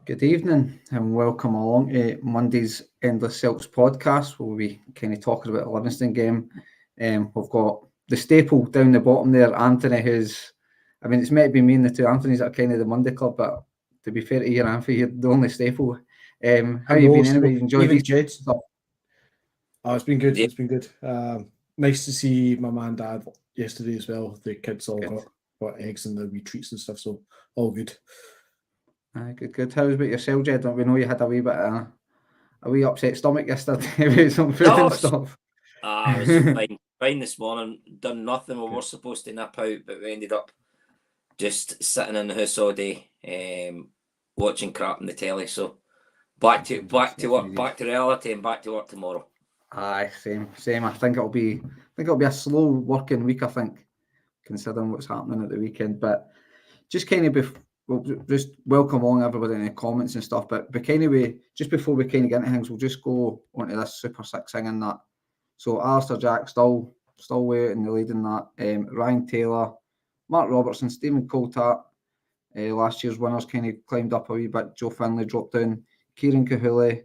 Good evening and welcome along to Monday's Endless Celts Podcast, where we'll be kind of talking about the Livingston game. We've got the staple down the bottom there, Anthony, it's meant to be me and the two Anthonys that are kind of the Monday club, but to be fair to you, Anthony, you're the only staple. How you been anyway? Enjoyed these Jed? stuff? Oh, it's been good. It's been good. Nice to see my man and dad yesterday as well. The kids all got eggs and the wee treats and stuff, so all good. Good. How was about yourself, Jed? We know you had a wee bit of a wee upset stomach yesterday with some food and stuff. I was fine this morning. Done nothing. We were supposed to nip out, but we ended up just sitting in the house all day, watching crap on the telly. So back to work, back to reality, and back to work tomorrow. Aye, same. I think it'll be a slow working week. I think, considering what's happening at the weekend, but just kind of we'll just welcome along everybody in the comments and stuff. But kind of just before we kind of get into things, we'll just go onto this Super Six thing and that. So Alistair Jack still way in the lead in that. Ryan Taylor, Mark Robertson, Stephen Coltart, last year's winners kind of climbed up a wee bit. Joe Finlay dropped down. Kieran Cahuley,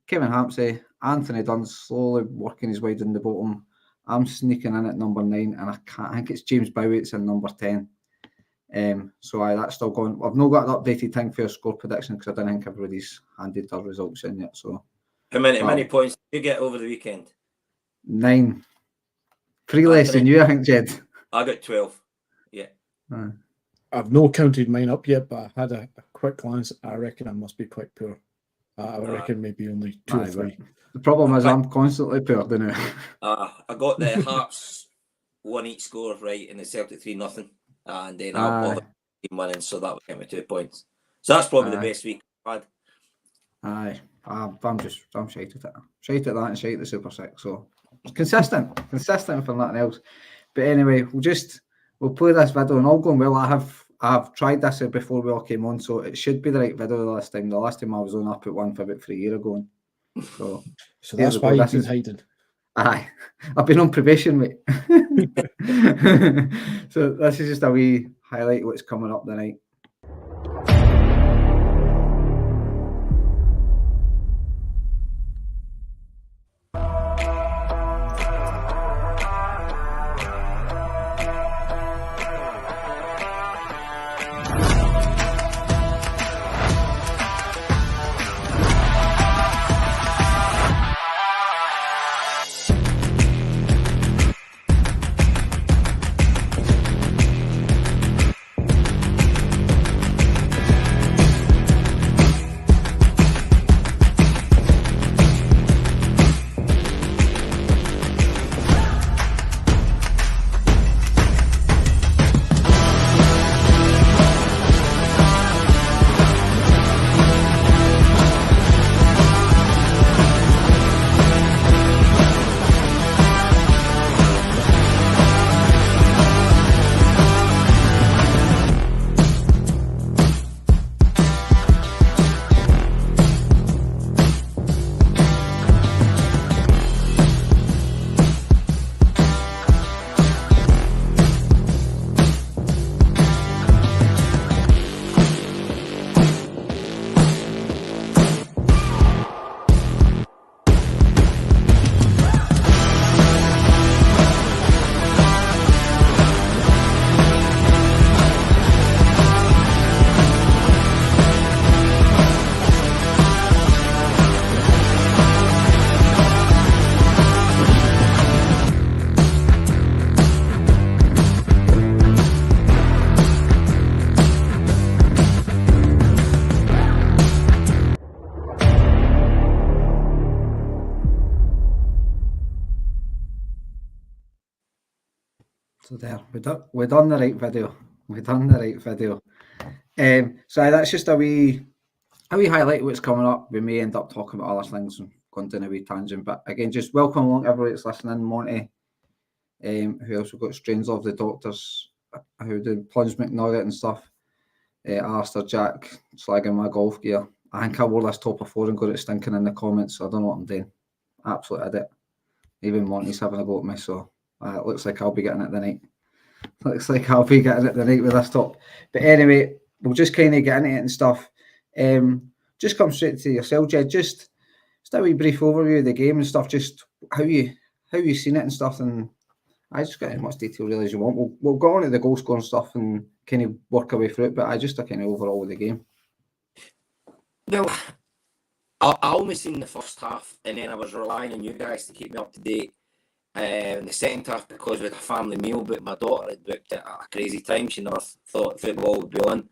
Kevin Hampsey, Anthony Dunn slowly working his way down the bottom. I'm sneaking in at number 9, and I think it's James Bowie's in number 10. That's still going. I've not got an updated thing for your score prediction because I don't think everybody's handed their results in yet. So, how many points did you get over the weekend? 9. 3 less than you, I think, Jed. I got 12. Yeah. I've not counted mine up yet, but I had a quick glance. I reckon I must be quite poor. I reckon maybe only 2 or 3. The problem is I'm constantly poor, don't I? I got the Hearts 1 each score right and the Celtic 3-0. And then I'll team winning, so that would get me 2 points. So that's probably the best week I've had. I'm shite at it. Shite at that and shite at the Super Six. So consistent for nothing else. But anyway, we'll play this video, and all going well. I have tried this before we all came on, so it should be the right video this time. The last time I was on, I put one for about 3 years ago. So that's why you've been hiding. Aye, I've been on probation, mate. So this is just a wee highlight of what's coming up tonight. So there, we done the right video. So that's just a wee highlight of what's coming up. We may end up talking about other things and going down a wee tangent. But again, just welcome along everybody that's listening. Monty, who else we've got? Strains of the Doctors, who do Plunge McNugget and stuff. Alistair Jack, slagging my golf gear. I think I wore this top of 4 and got it stinking in the comments, so I don't know what I'm doing. Absolute idiot. Even Monty's having a go at me, so it looks like I'll be getting it tonight. With this top. But anyway, we'll just kind of get into it and stuff. just come straight to yourself, Jed. Just a wee brief overview of the game and stuff. Just how you seen it and stuff. And I just got as much detail really as you want. We'll go on to the goal scoring stuff and kind of work our way through it. But I just a kind of overall with the game. Well, I only seen the first half, and then I was relying on you guys to keep me up to date. In the second half, because we had a family meal, but my daughter had booked it at a crazy time. She never thought football would be on.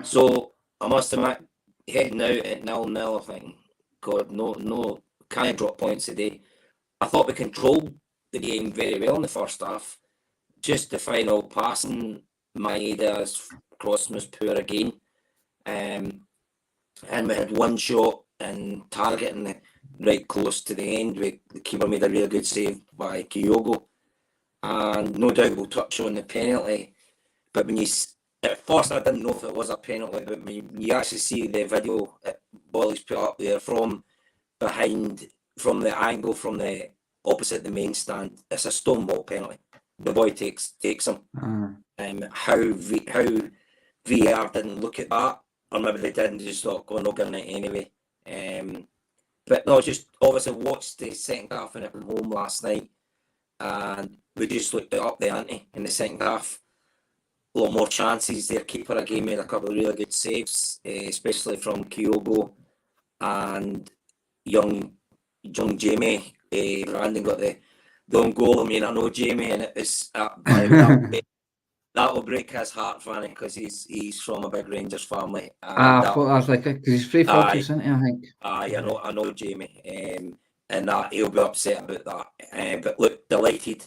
So I must admit, heading out at 0-0, I think, God, no, can't drop points today. I thought we controlled the game very well in the first half. Just the final passing, Maeda's crossing was poor again. And we had one shot and targeting right close to the end. The keeper made a really good save by Kyogo. And no doubt we'll touch on the penalty. But at first I didn't know if it was a penalty, but when you actually see the video that Bhoys put up there from behind, from the angle from the opposite the main stand, it's a stonewall penalty. The boy takes him. How VAR didn't look at that, or maybe they didn't, just thought, go, not getting it anyway. But no, just obviously watched the second half and from home last night, and we just looked it up the ante in the second half. A lot more chances. Their keeper again made a couple of really good saves, especially from Kyogo and young Jamie. Brandon got the own goal. I mean, I know Jamie, and it was that will break his heart, Fanny, because he's from a big Rangers family. I thought I was like, because he's 340, isn't he? I think. I know Jamie, and that he'll be upset about that. But look, delighted.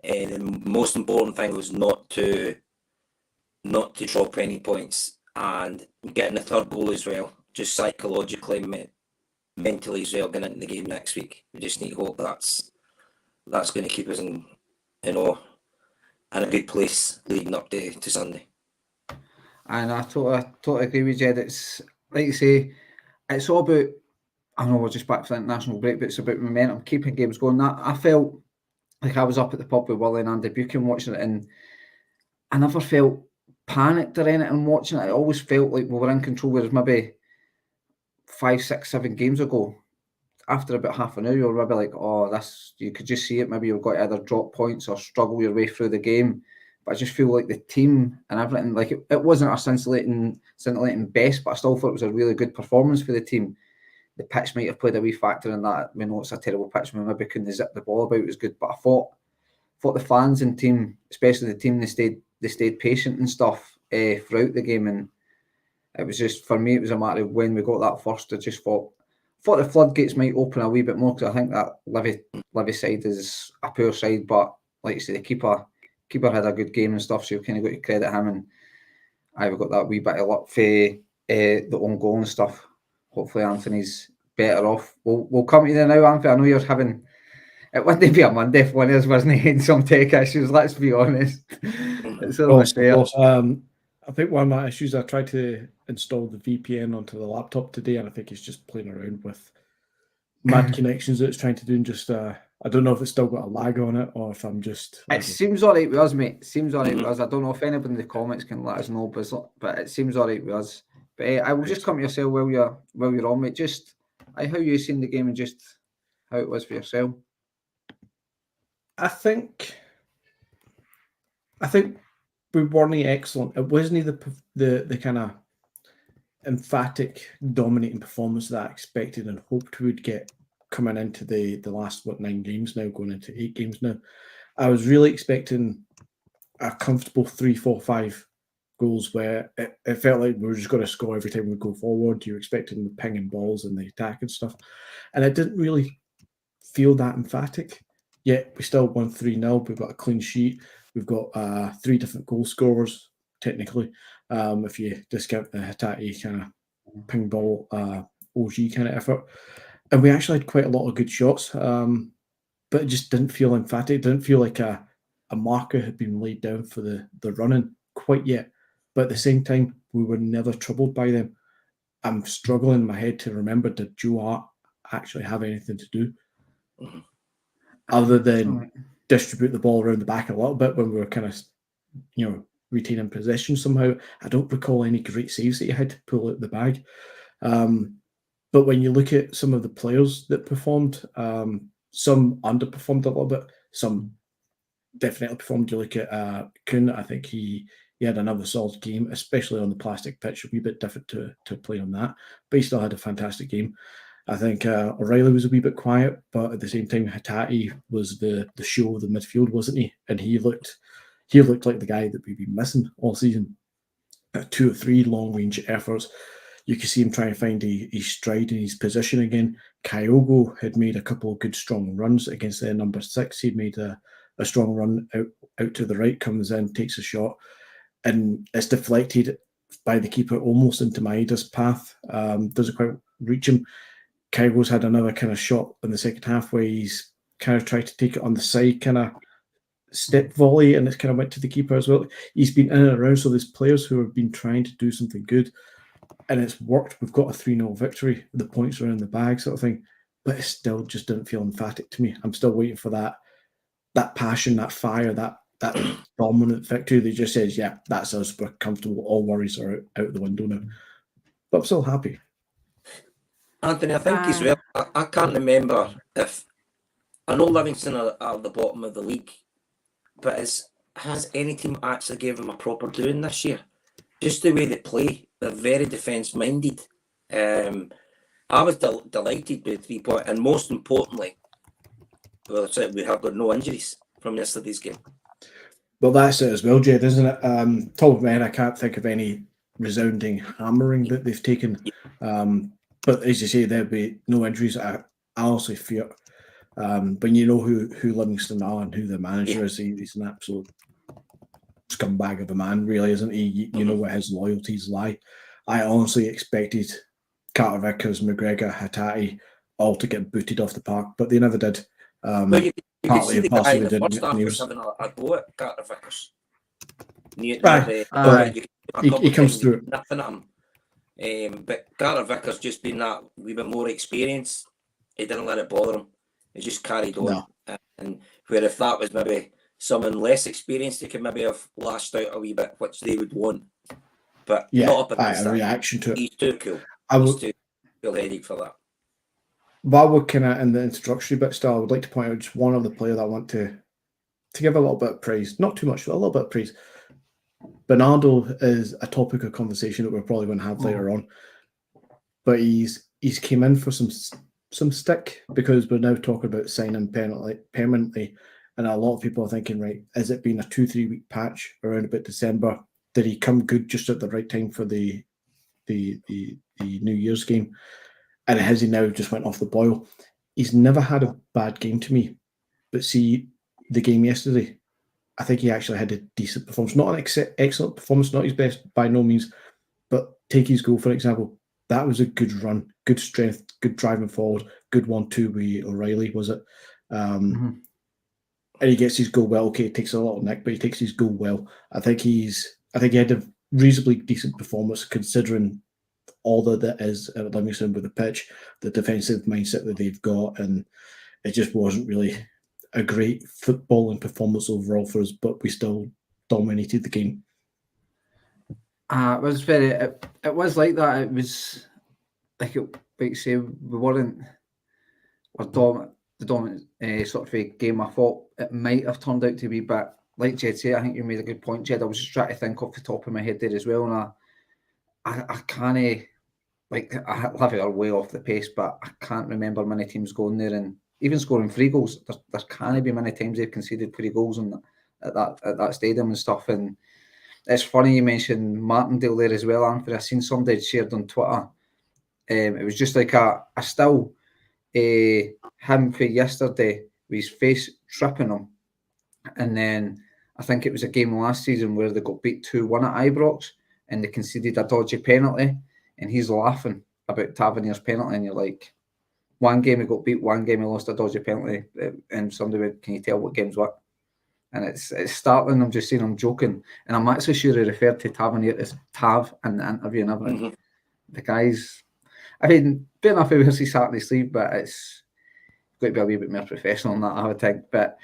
The most important thing was not to drop any points, and getting the third goal as well, just psychologically, mentally as well, going into the game next week. We just need to hope that's going to keep us in a good place leading up to Sunday. And I totally agree with Jed. It's like you say, it's all about, I know we're just back for the international break, but it's about momentum, keeping games going. I felt like I was up at the pub with Willie and Andy Buchan watching it, and I never felt panicked or anything watching it. I always felt like we were in control, whereas maybe 5, 6, 7 games ago, after about half an hour, you were maybe like, you could just see it. Maybe you've got to either drop points or struggle your way through the game. But I just feel like the team and everything, like it wasn't our scintillating best, but I still thought it was a really good performance for the team. The pitch might have played a wee factor in that. We know it's a terrible pitch. We maybe couldn't zip the ball about. It was good, but I thought the fans and team, especially the team, they stayed patient and stuff throughout the game. And it was just, for me, it was a matter of when we got that first, I just thought the floodgates might open a wee bit more, because I think that Livy side is a poor side, but like you say, the keeper had a good game and stuff, so you kind of got to credit him, and I've got that wee bit of luck for the own goal and stuff. Hopefully Anthony's better off. We'll come to you now, Anthony. I know you're having, it wouldn't be a Monday if one of us wasn't having some tech issues, let's be honest. It's almost fair. I think one of my issues, I tried to install the VPN onto the laptop today, and I think it's just playing around with mad connections that it's trying to do, and just I don't know if it's still got a lag on it, or if I'm just... It seems all right with us, mate. Seems all right with us. I don't know if anybody in the comments can let us know, but it seems all right with us. But I will just come to yourself while you're on, mate. Just how you seen the game and just how it was for yourself. I think we weren't excellent. It wasn't the kind of emphatic, dominating performance that I expected and hoped we would get coming into the last 9 games now, going into 8 games now. I was really expecting a comfortable 3, 4, 5 goals where it felt like we were just going to score every time we go forward. You're expecting the pinging balls and the attack and stuff, and it didn't really feel that emphatic. Yet we still won 3-0. We've got a clean sheet. We've got 3 different goal scorers, technically, if you discount the Hatate kind of ping ball OG kind of effort. And we actually had quite a lot of good shots, but it just didn't feel emphatic. It didn't feel like a marker had been laid down for the running quite yet. But at the same time, we were never troubled by them. I'm struggling in my head to remember, did Joe Hart actually have anything to do? Other than distribute the ball around the back a little bit when we were kind of, retaining possession somehow. I don't recall any great saves that he had to pull out the bag. But when you look at some of the players that performed, some underperformed a little bit, some definitely performed. You look at Kuhn, I think he had another solid game, especially on the plastic pitch, a wee bit different to play on that, but he still had a fantastic game. I think O'Reilly was a wee bit quiet, but at the same time, Hatate was the show of the midfield, wasn't he? And he looked like the guy that we've been missing all season. 2 or 3 long-range efforts. You could see him trying to find his stride and his position again. Kyogo had made a couple of good, strong runs against their number 6. He'd made a strong run out to the right, comes in, takes a shot, and it's deflected by the keeper almost into Maeda's path. Doesn't quite reach him. Kyogo's had another kind of shot in the second half where he's kind of tried to take it on the side, kind of step volley, and it's kind of went to the keeper as well. He's been in and around, so there's players who have been trying to do something good, and it's worked. We've got a 3-0 victory. The points are in the bag, sort of thing, but it still just didn't feel emphatic to me. I'm still waiting for that passion, that fire, that dominant victory that just says, yeah, that's us, we're comfortable, all worries are out the window now. But I'm still happy. Anthony, I think as well, I can't remember if, I know Livingston are the bottom of the league, but has any team actually given them a proper doing this year? Just the way they play, they're very defence-minded. I was delighted with 3 points, and most importantly, we have got no injuries from yesterday's game. Well, that's it as well, Jed, isn't it? Top of my head, I can't think of any resounding hammering that they've taken. But as you say, there'll be no injuries. I honestly fear. When you know who Livingston are and who their manager is, he's an absolute scumbag of a man, really, isn't he? You know where his loyalties lie. I honestly expected Carter Vickers, McGregor, Hatate all to get booted off the park, but they never did. Well, you could see the guy in the first half was having a go at Carter Vickers. He comes through. Nothing at him. But Carter Vickers just been that wee bit more experienced. He didn't let it bother him. He just carried on. No. And where if that was maybe someone less experienced, they could maybe have lashed out a wee bit, which they would want. But not up against that. Reaction to it. He's too cool. He's too cool-headed for that. While we're kind of in the introductory bit still, I would like to point out just one other player that I want to give a little bit of praise. Not too much, but a little bit of praise. Bernardo is a topic of conversation that we're probably going to have later on. But he's came in for some stick because we're now talking about signing permanently. And a lot of people are thinking, right, has it been a 2-3 week patch around about December? Did he come good just at the right time for the New Year's game? And has he now just went off the boil? He's never had a bad game to me. But see, the game yesterday, I think he actually had a decent performance. Not an excellent performance, not his best by no means. But take his goal, for example. That was a good run, good strength, good driving forward, good 1-2 with O'Reilly, was it? And he gets his goal well. Okay, it takes a lot of nick, but he takes his goal well. I think he had a reasonably decent performance considering all that is at Livingston with the pitch, the defensive mindset that they've got, and it just wasn't really a great footballing performance overall for us, but we still dominated the game. It was it was like that. It was like you say, we weren't the dominant sort of a game. I thought it might have turned out to be, but like Jed said, I think you made a good point, Jed. I was just trying to think off the top of my head there as well, and I can't, like, I have it way off the pace, but I can't remember many teams going there and even scoring 3 goals. There can't be many times they've conceded 3 goals at that stadium and stuff. And it's funny you mentioned Martindale there as well, Anthony. I seen somebody had shared on Twitter. It was just like a still him for yesterday with his face tripping him, and then I think it was a game last season where they got beat 2-1 at Ibrox and they conceded a dodgy penalty, and he's laughing about Tavernier's penalty, and you're like, one game he got beat, one game he lost a dodgy penalty, and somebody went, can you tell what game's what? And it's startling. I'm just saying I'm joking, and I'm actually sure he referred to Tavernier as Tav in the interview and everything. The guy's, I mean, fair enough, he wears his heart on his sleeve, but it's got to be a wee bit more professional than that, I would think. But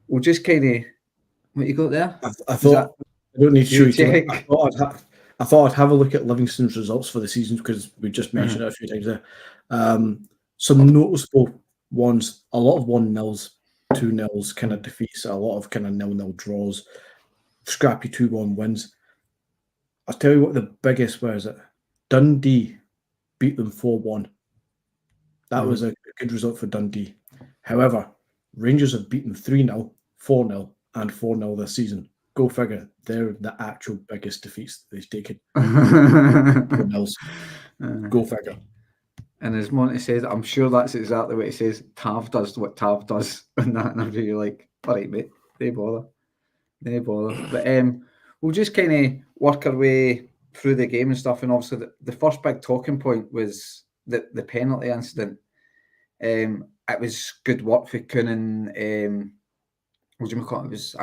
we'll just kind of, what you got there? I thought, I don't need to show you. I thought I'd have a look at Livingston's results for the season because we just mentioned it a few times there. Some noticeable ones, a lot of 1-0s, 2-0s kind of defeats, a lot of kind of 0-0 draws, scrappy 2-1 wins. I'll tell you what the biggest was. Dundee beat them 4-1. That was a good result for Dundee. However, Rangers have beaten 3-0, 4-0, and 4-0 this season. Go figure. They're the actual biggest defeats they've taken. 4-0s. Go figure. And as Monty says, I'm sure that's exactly what he says. Tav does what Tav does in that interview. You're like, all right, mate, they bother. But we'll just kind of work our way through the game and stuff. And obviously, the first big talking point was the penalty incident. It was good work for Coonan. What do you call it? It was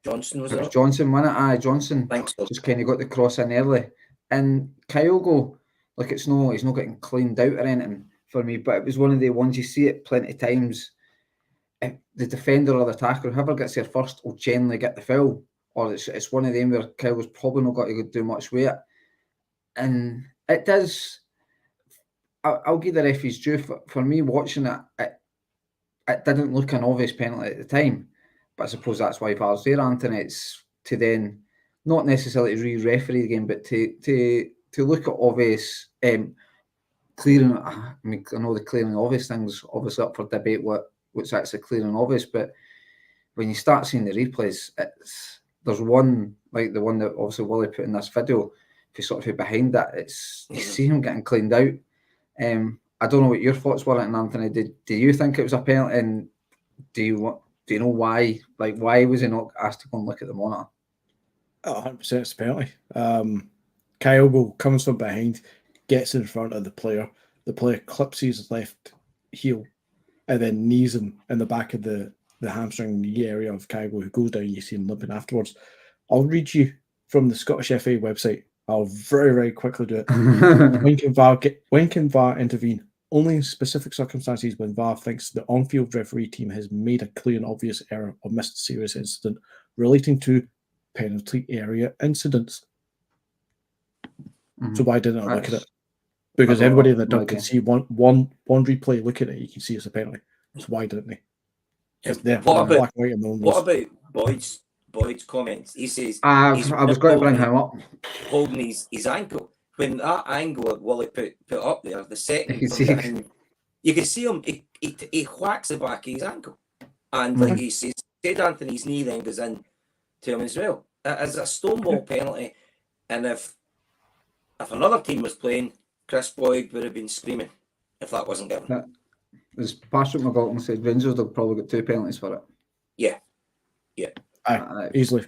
Johnson, was it? it? Was Johnson, wasn't it? Aye, Johnson. Thanks. Just kind of got the cross in early. And Kyogo, like he's not getting cleaned out or anything for me, but it was one of the ones you see it plenty of times. If the defender or the attacker, whoever gets there first, will generally get the foul. Or it's one of them where Kyogo's probably not got to do much with it. And it does. I'll give the referees due. For me, watching it didn't look an obvious penalty at the time. But I suppose that's why VAR's there, Anthony. It's to then not necessarily re-referee the game, but to look at obvious clear. I mean, I know the clear and obvious things obviously up for debate. What's actually clear and obvious, but when you start seeing the replays, there's one like the one that obviously Willie put in this video. If you sort of behind that, you see him getting cleaned out. I don't know what your thoughts were, and Anthony. Do you think it was a penalty? And do you know why? Like, why was he not asked to go and look at the monitor? 100% it's a penalty. Kyogo comes from behind, gets in front of the player. The player clips his left heel and then knees him in the back of the hamstring knee area of Kyogo, who goes down. You see him limping afterwards. I'll read you from the Scottish FA website. I'll very, very quickly do it. When can VAR intervene? Only in specific circumstances when VAR thinks the on-field referee team has made a clear and obvious error or missed a serious incident relating to penalty area incidents. So why didn't I look at it? Because everybody in the dub can see one replay. Look at it, you can see it's a penalty. So why didn't they? It's there. What about Boyd's comments? He says I was going to bring him up. Holding his ankle. When that angle that Wally put up there, the second you can see him. He whacks the back of his ankle, and like he said, Anthony's knee then goes in to him as well. As a stonewall penalty, and if another team was playing, Chris Boyd would have been screaming if that wasn't given. As Patrick McGoughan said, Rangers have probably got 2 penalties for it. Yeah. Easily.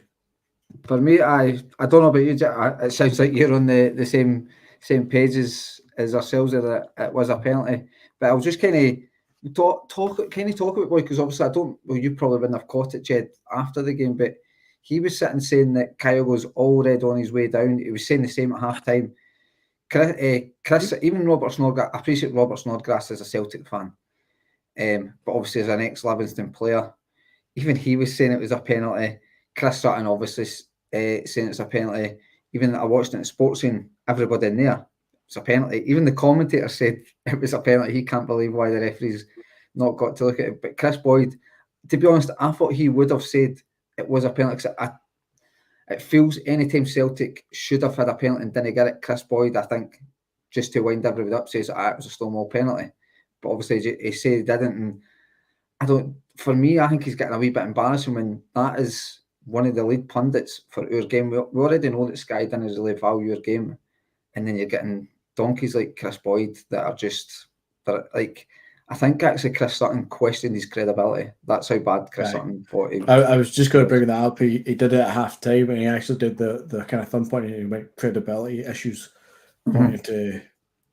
For me, I don't know about you, Jack. It sounds like you're on the same page as ourselves that it was a penalty. But I'll just kind of talk about Boyd, because obviously you probably wouldn't have caught it, Jed, after the game, but he was sitting saying that Kyogo's already on his way down. He was saying the same at half time. Chris, even Robert Snodgrass, I appreciate Robert Snodgrass as a Celtic fan, but obviously as an ex-Livingston player, even he was saying it was a penalty. Chris Sutton obviously saying it's a penalty. Even I watched it in Sports Scene, everybody in there, it's a penalty. Even the commentator said it was a penalty. He can't believe why the referee's not got to look at it. But Chris Boyd, to be honest, I thought he would have said it was a penalty. It feels anytime Celtic should have had a penalty and didn't get it, Chris Boyd, I think, just to wind everybody up, says it was a Stonewall penalty. But obviously he said he didn't, and for me, I think he's getting a wee bit embarrassing when that is one of the lead pundits for our game. We already know that Sky didn't really value your game, and then you're getting donkeys like Chris Boyd that are just, like, I think actually Chris Sutton questioned his credibility. That's how bad Chris Sutton thought he was. I was just going to bring that up. He did it at half time, and he actually did the kind of thumb pointing about credibility issues pointing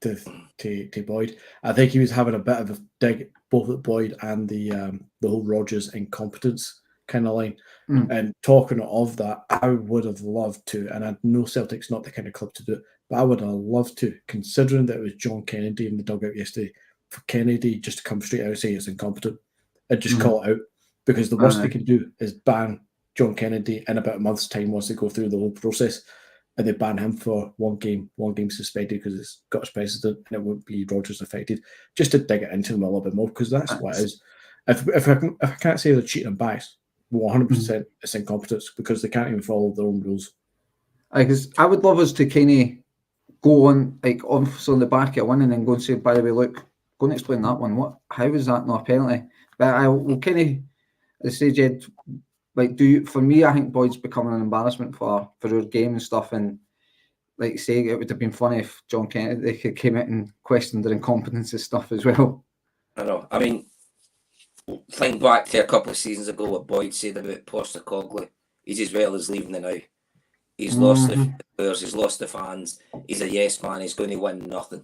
to Boyd. I think he was having a bit of a dig both at Boyd and the whole Rodgers incompetence kind of line. And talking of that, I would have loved to, and I know Celtic's not the kind of club to do it, but I would have loved to, considering that it was John Kennedy in the dugout yesterday, for Kennedy just to come straight out and say it's incompetent and just call it out, because the worst they can do is ban John Kennedy in about a month's time once they go through the whole process. and they ban him for one game suspended because it's got a precedent and it won't be Rodgers affected, just to dig it into them a little bit more, because that's what it is. If I can't say they're cheating and biased, 100% it's incompetence, because they can't even follow their own rules. Because I would love us to kind of go on, like, obviously on the back of one, and then go and say, by the way, look, go and explain that one. How is that not a penalty? But I will kind of, as I say, Jed, like, for me, I think Boyd's becoming an embarrassment for our game and stuff. And like you say, it would have been funny if John Kennedy came out and questioned their incompetence and stuff as well. I know. I mean, think back to a couple of seasons ago what Boyd said about Postecoglou. He's as well as leaving it now. He's lost the players, he's lost the fans, he's a yes man, he's going to win nothing.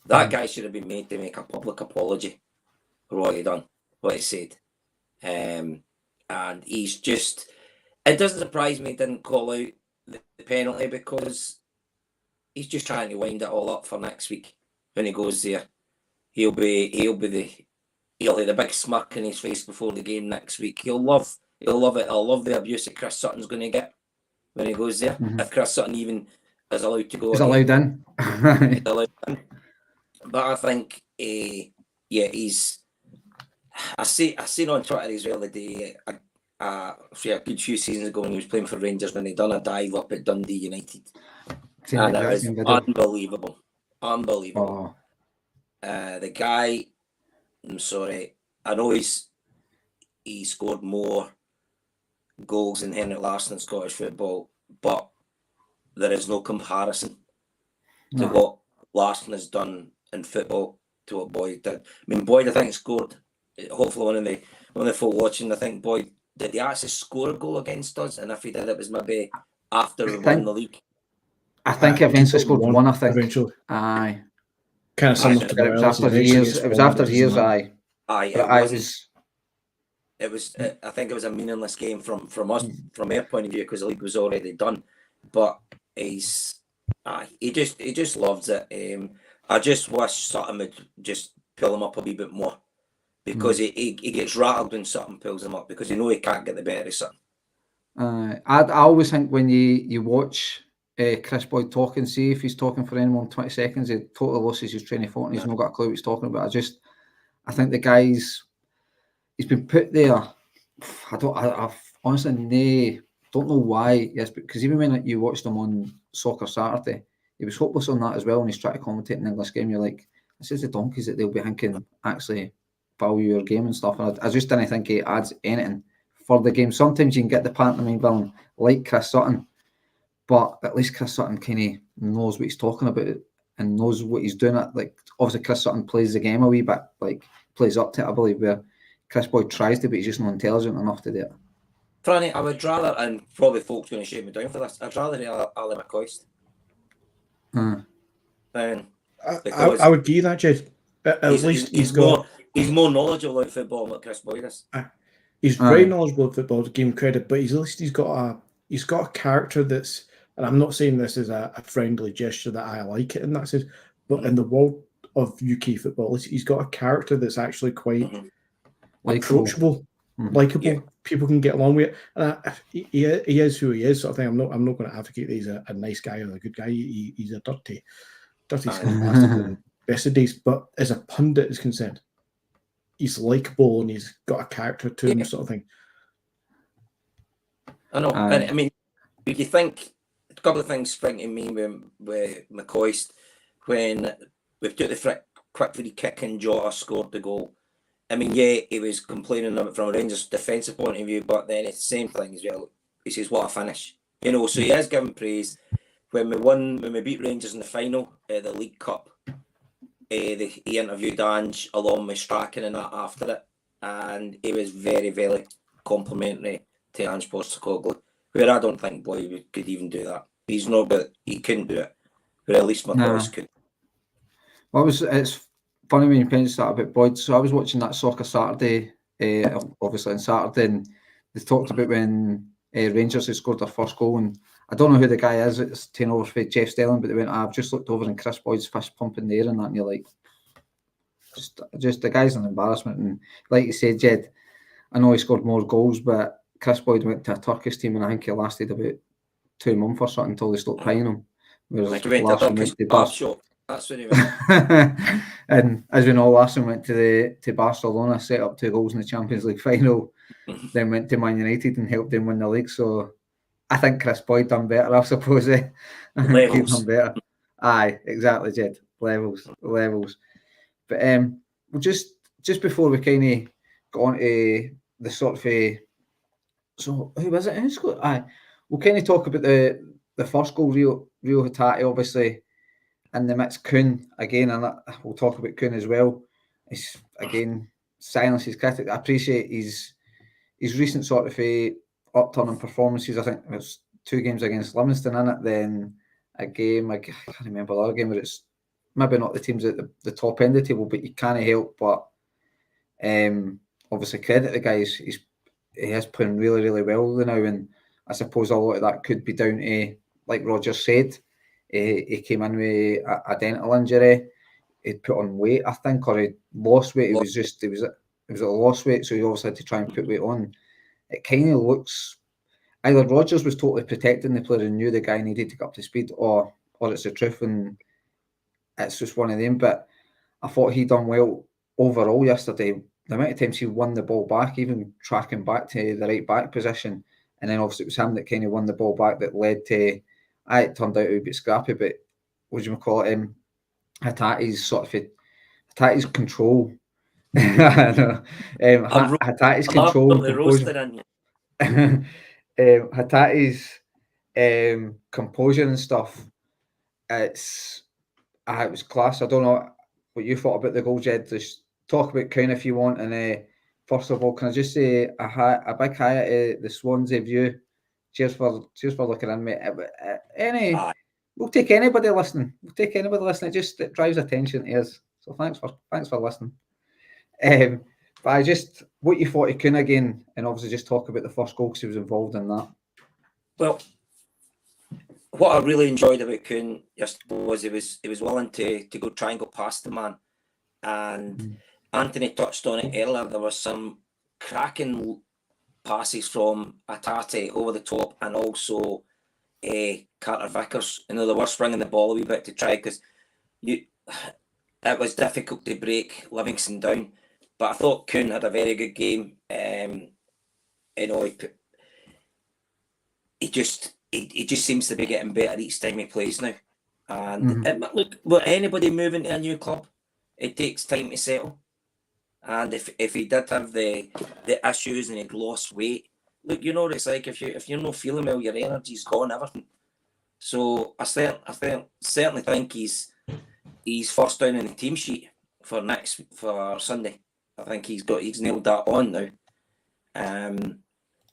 That guy should have been made to make a public apology for what he done, what he said. And he's just, it doesn't surprise me he didn't call out the penalty, because he's just trying to wind it all up for next week when he goes there. He'll have the big smirk in his face before the game next week. He'll love it. I'll love the abuse that Chris Sutton's going to get when he goes there. If Chris Sutton even is allowed to go. He's allowed in. He's allowed in. But I think, he's. I seen on Twitter as well the day, a good few seasons ago when he was playing for Rangers, when he done a dive up at Dundee United. And it was unbelievable. Unbelievable. The guy, I'm sorry, I know he scored more goals than Henrik Larsson in Scottish football, but there is no comparison to what Larsson has done in football to what Boyd did. I mean, Boyd, I think, scored, hopefully one of the folk watching, I think Boyd, did he actually score a goal against us? And if he did, it was maybe after we won the league. I think he eventually scored one, I think. Eventually. Aye. Kind of similar to it was after years. It was after years, aye. It was. I think it was a meaningless game from us, from our point of view, because the league was already done. But he just loves it. I just wish Sutton would just pull him up a wee bit more, because he gets rattled when Sutton pulls him up, because he can't get the better of Sutton. I always think when you watch Chris Boyd talking, see if he's talking for any more than 20 seconds, he totally loses his train of thought and he's not got a clue what he's talking about. I think the guy's, he's been put there. I honestly don't know why. Yes, because even when you watched him on Soccer Saturday, he was hopeless on that as well, and he's trying to commentate an English game. You're like, this is the donkeys that they'll be thinking actually value your game and stuff. And I just didn't think he adds anything for the game. Sometimes you can get the pantomime villain like Chris Sutton, but at least Chris Sutton kind of knows what he's talking about and knows what he's doing. Like, obviously Chris Sutton plays the game a wee bit, like plays up to it, I believe, where Chris Boyd tries to, but he's just not intelligent enough to do it. Franny, I would rather, and probably folks going to shoot me down for this, I'd rather hear Ali McCoist. I would give you that, Jed. At least he's more knowledgeable about football than what Chris Boyd is. He's very knowledgeable of football, to give him credit, but at least he's got a character that's, and I'm not saying this is a friendly gesture that I like it in that sense, but in the world of UK football, he's got a character that's actually quite approachable, likeable. Yeah. People can get along with it. And he is who he is, sort of thing. I'm not going to advocate that he's a nice guy or a good guy. He's a dirty scumbag bastard in best of days. But as a pundit is concerned, he's likeable and he's got a character to him, sort of thing. I know. I mean, you think a couple of things spring to me with McCoist when we've took the quick free kick and Jota scored the goal. I mean, he was complaining from a Rangers defensive point of view, but then it's the same thing as well. He says, "What a finish!" So he has given praise. When we beat Rangers in the final, the League Cup, he interviewed Ange along with Strachan and that after it, and he was very, very complimentary to Ange Postecoglou, where I don't think Boyd could even do that. He's not, but he couldn't do it. But at least McCoist could. Well, it's funny when you mentioned that about Boyd. So I was watching that Soccer Saturday, obviously on Saturday, and they talked about when Rangers had scored their first goal, and I don't know who the guy is. It's taken over for Jeff Stelling, but they went, I've just looked over and Chris Boyd's fist pumping the air and that, and you're like, just the guy's an embarrassment. And like you said, Jed, I know he scored more goals, but Chris Boyd went to a Turkish team, and I think he lasted about 2 months or something until they stopped paying him. Like he went to the barb shop. That's where he went. And as we know, Larson went to Barcelona, set up 2 goals in the Champions League final, then went to Man United and helped them win the league. So I think Chris Boyd done better, I suppose. I think he done better. Aye, exactly, Jed. Levels. But well, just before we kind of got on to the sort of so who was it? Who scored? Aye, we'll kind of talk about the first goal, Rio Hatate, obviously, and the mix Kuhn again, and we'll talk about Kuhn as well. It's again silences critic. I appreciate his recent sort of upturn in performances. I think it was 2 games against Livingston in it, then a game, I can't remember the other game, where it's maybe not the teams at the top end of the table, but you can't help but obviously credit the guy. He is playing really, really well now, and I suppose a lot of that could be down to, like Roger said, he came in with a dental injury. He'd put on weight, I think, or he lost weight. It was a lost weight, so he obviously had to try and put weight on. It kind of looks either Rodgers was totally protecting the player and knew the guy needed to get up to speed, or it's the truth and it's just one of them. But I thought he done well overall yesterday. The amount of times he won the ball back, even tracking back to the right back position, and then obviously it was him that kind of won the ball back that led to. It turned out a bit scrappy, but what do you call it? Hatate's Hatate's control. I know. Hatate's control. Hatate's composure and stuff. It was class. I don't know what you thought about the goal, Jed. Just talk about Kuhn if you want. And first of all, can I just say a big hi to the Swansea View. Cheers for looking in, mate. We'll take anybody listening. It drives attention to us. So thanks for listening. But I just what you thought of Kuhn again, and obviously just talk about the first goal because he was involved in that. Well, what I really enjoyed about Kuhn yesterday was he was willing to go try and go past the man, and Anthony touched on it earlier. There was some cracking passes from Hatate over the top, and also Carter Vickers. They were springing the ball a wee bit to try, because it was difficult to break Livingston down. But I thought Kuhn had a very good game. He just seems to be getting better each time he plays now. And look, with anybody moving to a new club, it takes time to settle. And if he did have the issues and he'd lost weight, look, you know what it's like. If you're not feeling well, your energy's gone, everything. So I certainly think he's first down in the team sheet for Sunday. I think he's nailed that on now.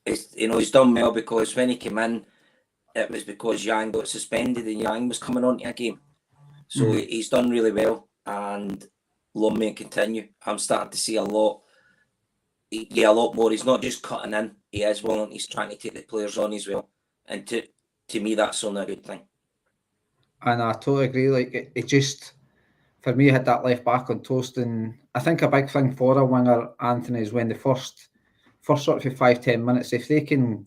He's done well, because when he came in, it was because Yang got suspended and Yang was coming on to a game. So he's done really well, and long may it continue. I'm starting to see a lot more. He's not just cutting in. He is willing. He's trying to take the players on as well. And to me, that's only a good thing. And I totally agree. Like it just, for me, had that left back on toast. And I think a big thing for a winger, Anthony, is when the first sort of 5-10 minutes, if they can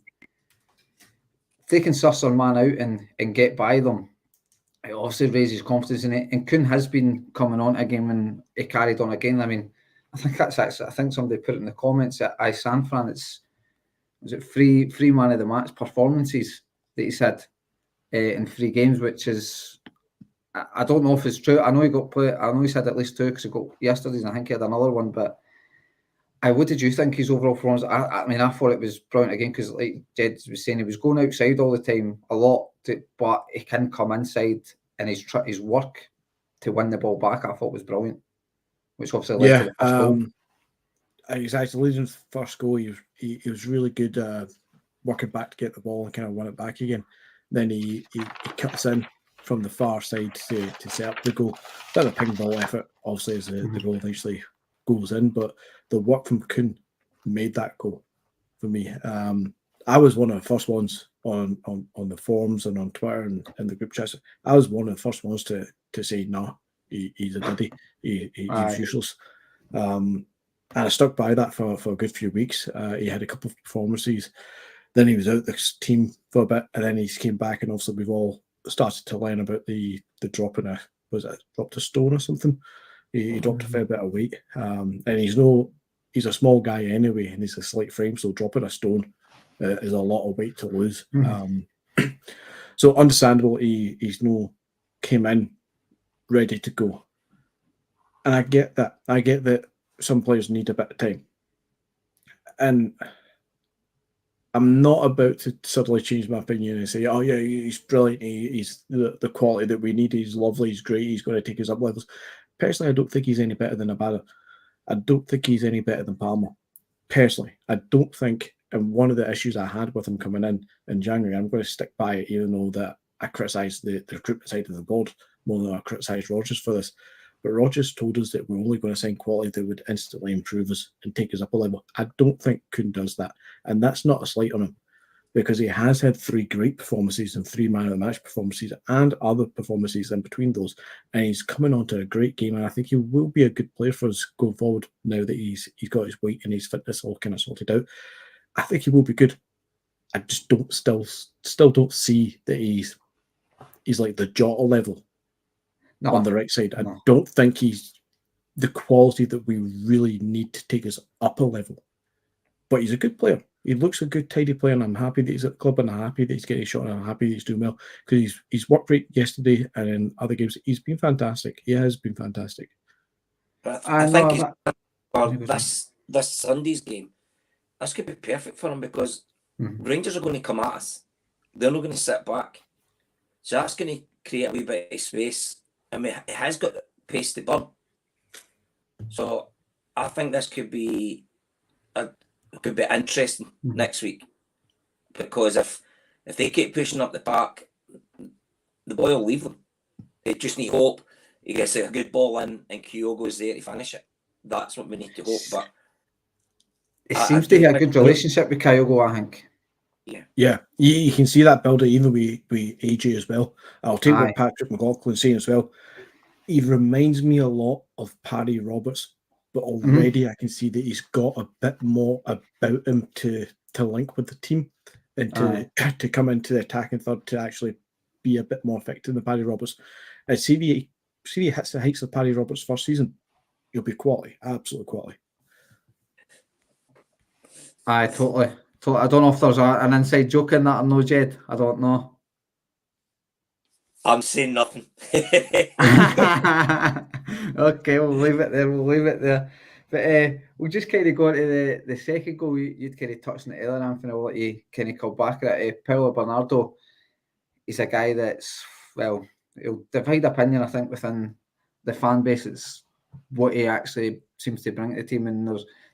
suss their man out and get by them, it obviously raises confidence in it. And Kuhn has been coming on again when he carried on again. I mean, I think somebody put it in the comments at Sanfran. Was it three man of the match performances that he's had in 3 games, which is, I don't know if it's true. I know he got play. I know he's had at least 2 because he got yesterday's, and I think he had another one. But what did you think his overall performance? I mean, I thought it was brilliant again, because like Jed was saying, he was going outside all the time a lot, but he can come inside, and his work to win the ball back, I thought was brilliant, which obviously led to the first goal. Exactly, leading the first goal, he was really good working back to get the ball and kind of win it back again. Then he cuts in from the far side to set up the goal. Bit of a ping ball effort, obviously, as the goal eventually goes in, but the work from Kuhn made that goal for me. I was one of the first ones on the forums and on Twitter and in the group chats. I was one of the first ones to say, no, he's a diddy. He's useless. And I stuck by that for a good few weeks. He had a couple of performances. Then he was out the team for a bit, and then he's came back, and obviously we've all started to learn about the dropping dropped a stone or something. He dropped a fair bit of weight, and he's a small guy anyway, and he's a slight frame, so dropping a stone is a lot of weight to lose. So understandable, he's came in ready to go, and I get that. I get that some players need a bit of time, and I'm not about to suddenly change my opinion and say, "Oh yeah, he's brilliant. He's the quality that we need. He's lovely. He's great. He's going to take us up levels." Personally, I don't think he's any better than Abada. I don't think he's any better than Palmer. Personally, I don't think. And one of the issues I had with him coming in January, I'm going to stick by it, even though that I criticised the recruitment side of the board more than I criticised Rodgers for this. But Rodgers told us that we're only going to sign quality that would instantly improve us and take us up a level. I don't think Kuhn does that. And that's not a slight on him, because he has had 3 great performances and 3 man of the match performances and other performances in between those. And he's coming on to a great game. And I think he will be a good player for us going forward now that he's got his weight and his fitness all kind of sorted out. I think he will be good. I just still don't see that he's like the Jota level on the right side. I don't think he's the quality that we really need to take us up a level. But he's a good player. He looks a good, tidy player, and I'm happy that he's at the club, and I'm happy that he's getting a shot, and I'm happy that he's doing well, because he's worked great yesterday and in other games. He's been fantastic. He has been fantastic. I think this Sunday's game, this could be perfect for him, because Rangers are going to come at us. They're not going to sit back. So that's going to create a wee bit of space. I mean, he has got pace to burn. So I think this could be interesting next week, because if they keep pushing up the park, the boy will leave them. They just need hope. He gets a good ball in, and Kyogo's there to finish it. That's what we need to hope. But it seems to have a good relationship with Kyogo, I think. Yeah, you can see that building even with AJ as well. I'll take what Patrick McLaughlin's saying as well. He reminds me a lot of Paddy Roberts, but already I can see that he's got a bit more about him to link with the team and to come into the attacking third to actually be a bit more effective than Paddy Roberts. And see he hits the heights of Paddy Roberts' first season, he'll be quality, absolute quality. Totally. I don't know if there's an inside joke in that or no, Jed. I don't know. I'm saying nothing. Okay, we'll leave it there. But we'll just kind of go into the second goal. You'd kind of touched on it earlier, Anthony. I'll let you kind of come back at it. Paulo Bernardo, he's a guy that's, well, he'll divide opinion, I think, within the fan base. It's what he actually seems to bring to the team, and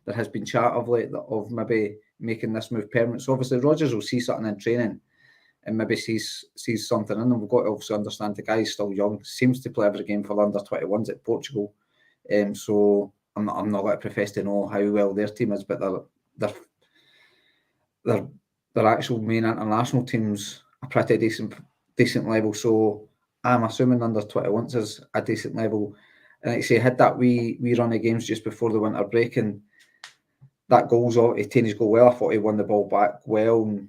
there has been chat of late of maybe making this move permanent. So obviously Rodgers will see something in training and maybe sees something in him. We've got to obviously understand the guy's still young, seems to play every game for the under-21s at Portugal. So I'm not going to profess to know how well their team is, but their actual main international teams are pretty decent level. So I'm assuming under-21s is a decent level. And like I say, had that we run of games just before the winter break, and that goal's off. He taken his goal well. I thought he won the ball back well, and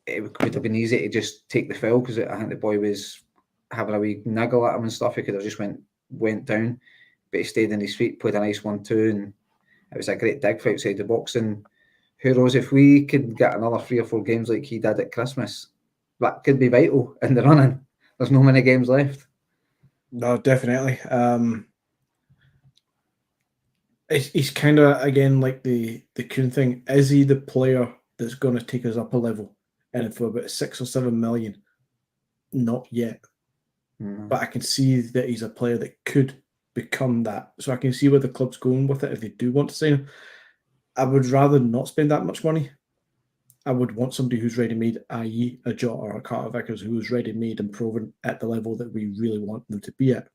it would have been easy to just take the foul, because I think the boy was having a wee niggle at him and stuff. He could have just went down, but he stayed on his feet, played a nice 1-2, and it was a great dig for outside the box. And who knows, if we could get another 3 or 4 games like he did at Christmas, that could be vital in the running. There's no many games left. No, definitely. He's kind of, again, like the Kuhn thing. Is he the player that's going to take us up a level? And for about 6 or 7 million, not yet. But I can see that he's a player that could become that. So I can see where the club's going with it if they do want to sign him. I would rather not spend that much money. I would want somebody who's ready-made, i.e. a Jota or a Carter Vickers, who's ready-made and proven at the level that we really want them to be at.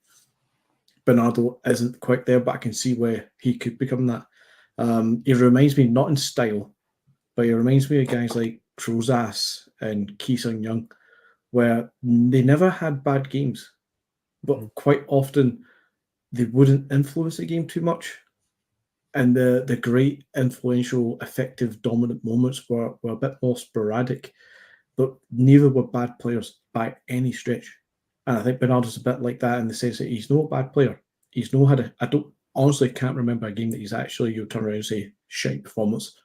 Bernardo isn't quite there, but I can see where he could become that. He reminds me, not in style, but he reminds me of guys like Trozas and Ki Sung-young, where they never had bad games, but quite often they wouldn't influence the game too much. And the great, influential, effective, dominant moments were a bit more sporadic. but neither were bad players by any stretch. And I think Bernardo's a bit like that in the sense that he's not a bad player. He's no had I don't honestly can't remember a game that he's actually you'll turn around and say shite performance.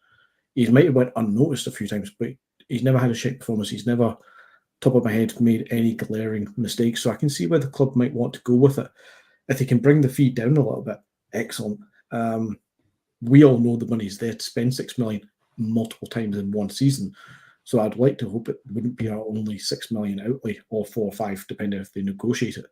He might have went unnoticed a few times, but he's never had a shite performance. He's never, top of my head, made any glaring mistakes. So I can see where the club might want to go with it. If they can bring the fee down a little bit, excellent. We all know the money's there to spend 6 million multiple times in one season. So I'd like to hope it wouldn't be our only 6 million outlay, or 4 or 5, depending if they negotiate it.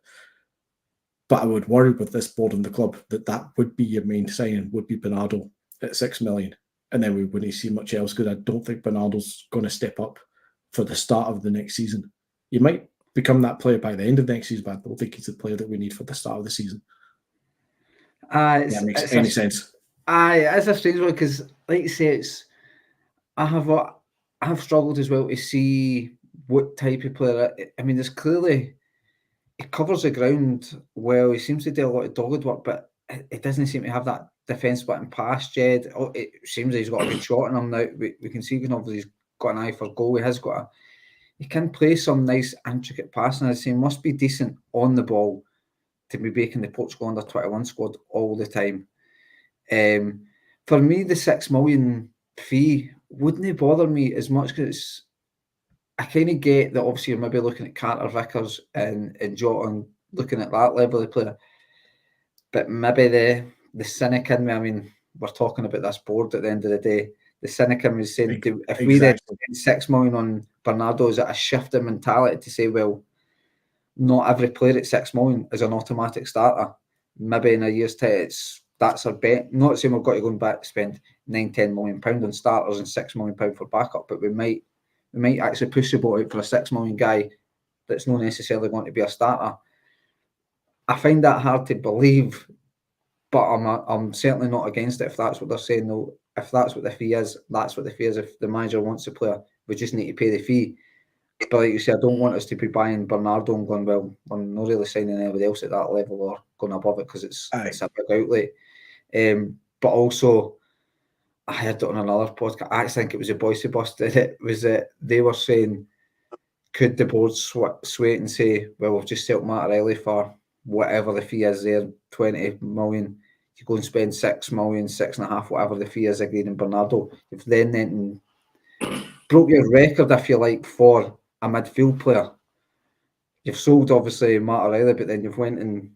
But I would worry with this board and the club that would be your main signing, would be Bernardo at 6 million. And then we wouldn't see much else, because I don't think Bernardo's going to step up for the start of the next season. He might become that player by the end of next season, but I don't think he's the player that we need for the start of the season. That makes any sense. It's a strange one, because, like you say, I have struggled as well to see what type of player. I mean, there's clearly, he covers the ground well. He seems to do a lot of dogged work, but it doesn't seem to have that defence button past yet. It seems he's got a good shot in him now. We can see, obviously, he's got an eye for goal. He can play some nice intricate passing. I'd say must be decent on the ball to be making the Portugal under-21 squad all the time. For me, the 6 million fee wouldn't bother me as much, because I kind of get that obviously you're maybe looking at Carter, Vickers and Jota, looking at that level of player. But maybe the cynic in me, I mean, we're talking about this board at the end of the day. The cynic in me is saying, if we did 6 million on Bernardo, is it a shift in mentality to say, well, not every player at 6 million is an automatic starter? Maybe in a year's time, that's our bet. Not saying we've got to go back to spend £9-10 million on starters and £6 million for backup, but we might actually push the boat out for a 6 million guy that's not necessarily going to be a starter. I find that hard to believe, but I'm certainly not against it if that's what they're saying. No, if that's what the fee is, that's what the fee is. If the manager wants a player, we just need to pay the fee. But like you say, I don't want us to be buying Bernardo and going, well, we're not really signing anybody else at that level or going above it, because it's a big outlay. But also, I heard it on another podcast. I think it was a Bhoys who busted it. Was that they were saying, could the board sway it and say, well, we've just sold Matt Riley for whatever the fee is there, 20 million. You go and spend 6 million, 6.5, whatever the fee is agreed in Bernardo. You've then broke your record, if you like, for a midfield player. You've sold obviously Matt Riley, but then you've went and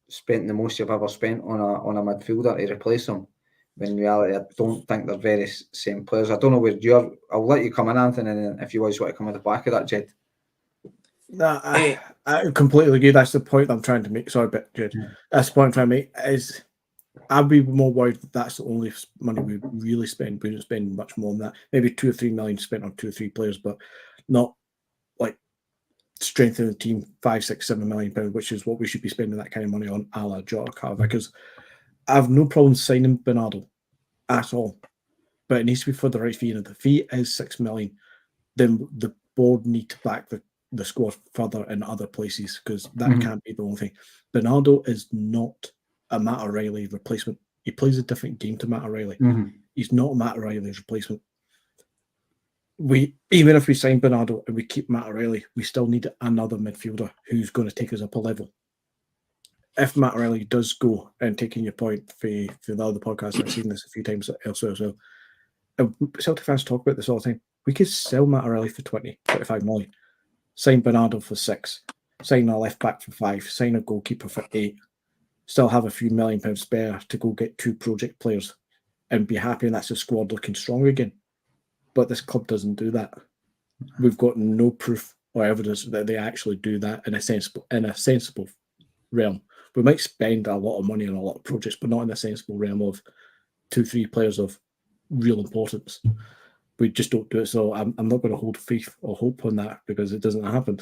spent the most you've ever spent on a midfielder to replace him. When in reality, I don't think they're very same players. I don't know where I'll let you come in, Anthony, and if you always want to come at the back of that, Jed. No, I completely agree. That's the point I'm trying to make. Sorry, but Jed, that's the point I'm trying to make. Is I'd be more worried that that's the only money we really spend. We don't spend much more than that. Maybe 2 or 3 million spent on 2 or 3 players, but not like strengthening the team 5, 6, 7 million pounds, which is what we should be spending that kind of money on, a la Jota, Carver. Because I have no problem signing Bernardo at all, but it needs to be for the right fee. And if the fee is 6 million, then the board need to back the squad further in other places, because that can't be the only thing. Bernardo is not a Matt O'Reilly replacement. He plays a different game to Matt O'Reilly. He's not Matt O'Reilly's replacement. Even if we sign Bernardo and we keep Matt O'Reilly, we still need another midfielder who's going to take us up a level. If Matt O'Reilly does go, and taking your point for the other podcast, I've seen this a few times elsewhere as well. Celtic fans talk about this all the time. We could sell Matt O'Reilly for 20-25 million, sign Bernardo for 6, sign a left back for 5, sign a goalkeeper for 8, still have a few £1 million spare to go get 2 project players and be happy, and that's the squad looking strong again. But this club doesn't do that. We've got no proof or evidence that they actually do that in a sensible realm. We might spend a lot of money on a lot of projects, but not in a sensible realm of 2-3 players of real importance. We just don't do it. So I'm not going to hold faith or hope on that, because it doesn't happen.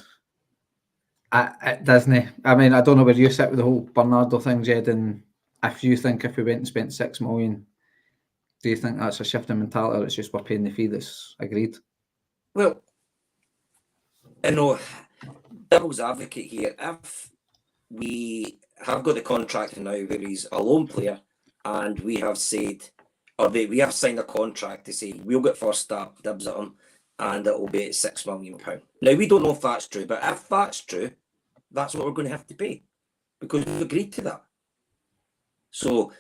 It doesn't. I mean, I don't know where you sit with the whole Bernardo thing, Jed, and if you think if we went and spent 6 million, do you think that's a shift in mentality, or it's just we're paying the fee that's agreed? Well, I know, devil's advocate here, if we have got the contract now where he's a lone player, and we have said, we have signed a contract to say we'll get first start, dibs at him, and it will be at £6 million. Now, we don't know if that's true, but if that's true, that's what we're going to have to pay because we've agreed to that. So,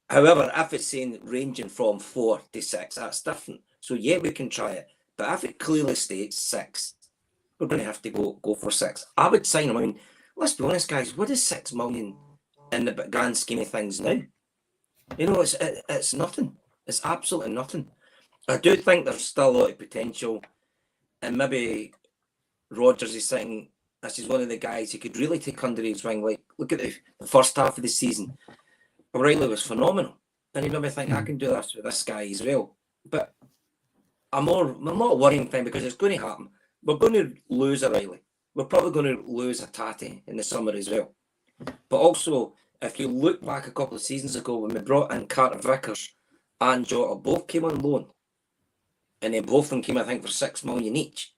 however, if it's saying ranging from 4 to 6, that's different. So, yeah, we can try it. But if it clearly states 6, we're going to have to go for 6. I would sign him. I mean, let's be honest, guys. What is £6 million in the grand scheme of things now? You know, it's nothing. It's absolutely nothing. I do think there's still a lot of potential, and maybe Rodgers is saying this is one of the guys who could really take under his wing. Like, look at the first half of the season. O'Reilly was phenomenal, and you maybe think I can do this with this guy as well. But I'm not worrying thing because it's going to happen. We're going to lose O'Reilly. We're probably going to lose Hatate in the summer as well. But also, if you look back a couple of seasons ago when we brought in Carter Vickers and Jota, both came on loan. And then both of them came, I think, for £6 million each.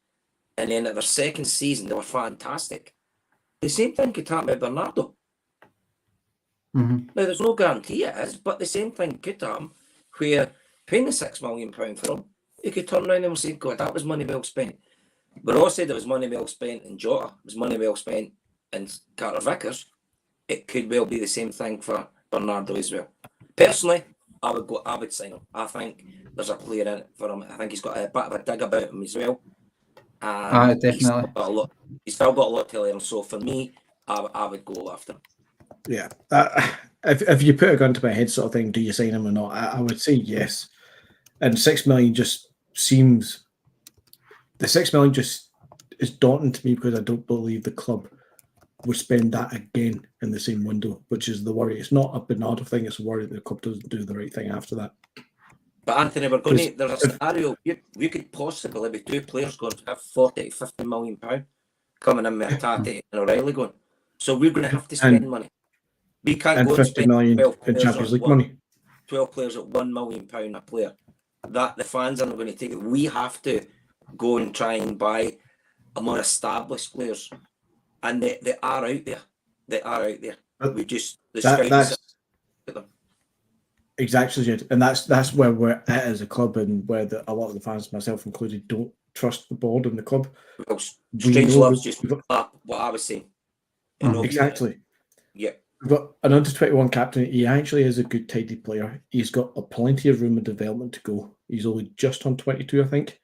And then at their second season, they were fantastic. The same thing could happen with Bernardo. Now, there's no guarantee it is, but the same thing could happen where paying the £6 million for him, you could turn around and say, God, that was money well spent. But I said it was money well spent in Jota, it was money well spent in Carter Vickers. It could well be the same thing for Bernardo as well. Personally, I would sign him. I think there's a player in it for him. I think he's got a bit of a dig about him as well. Definitely. He's still got a lot to learn. So for me, I would go after him. Yeah. If you put a gun to my head sort of thing, do you sign him or not? I would say yes. And £6 million just seems... The £6 million just is daunting to me because I don't believe the club would spend that again in the same window, which is the worry. It's not a Bernardo thing, it's a worry that the club doesn't do the right thing after that. But Anthony, there's a scenario, we could possibly be 2 players going to have £40 to £50 million coming in with Hatate and O'Reilly going. So we're going to have to spend money. We can't go and £50 million in Champions League money. 12 players at £1 million a player. That the fans aren't going to take it. We have to go and try and buy a more established players. And they are out there. They are out there. We just that's exactly it. And that's where we're at as a club, and where a lot of the fans, myself included, don't trust the board and the club. Well, Strange Love's just what I was saying. Exactly. Yeah. We've got an under-21 captain. He actually is a good, tidy player. He's got plenty of room and development to go. He's only just on 22, I think.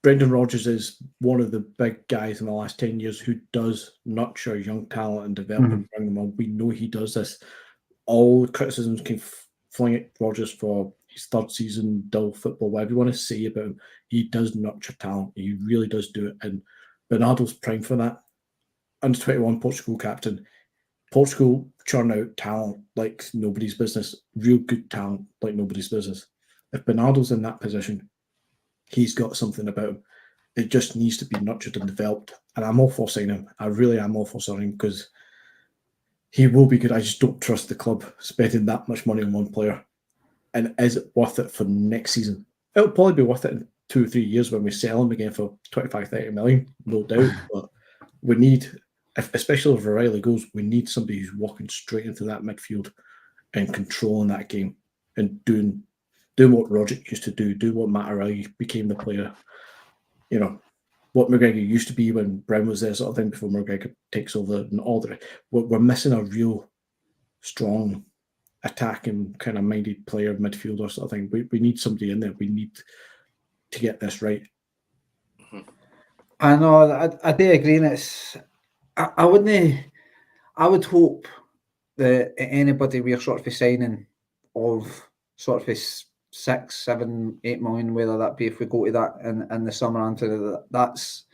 Brendan Rodgers is one of the big guys in the last 10 years who does nurture young talent and develop and bring them on. We know he does this. All criticisms can fling at Rodgers for his third season, dull football, whatever you want to say about him. He does nurture talent. He really does do it. And Bernardo's prime for that. Under 21 Portugal captain. Portugal churn out talent like nobody's business. Real good talent like nobody's business. If Bernardo's in that position, he's got something about him. It just needs to be nurtured and developed. And I'm all for signing him. I really am all for signing him because he will be good. I just don't trust the club spending that much money on one player. And is it worth it for next season? It'll probably be worth it in 2 or 3 years when we sell him again for 25, 30 million, no doubt. But we need, especially if O'Reilly goes, we need somebody who's walking straight into that midfield and controlling that game and doing what Roderick used to do what Matt O'Reilly became the player. You know, what McGregor used to be when Brown was there, sort of thing, before McGregor takes over and all that. We're missing a real strong attacking kind of minded player, midfielder sort of thing. We need somebody in there. We need to get this right. I know, I do agree, and it's I would hope that anybody we're sort of signing of sort of 6, 7, 8 million, whether that be if we go to that in the summer, Anthony, that's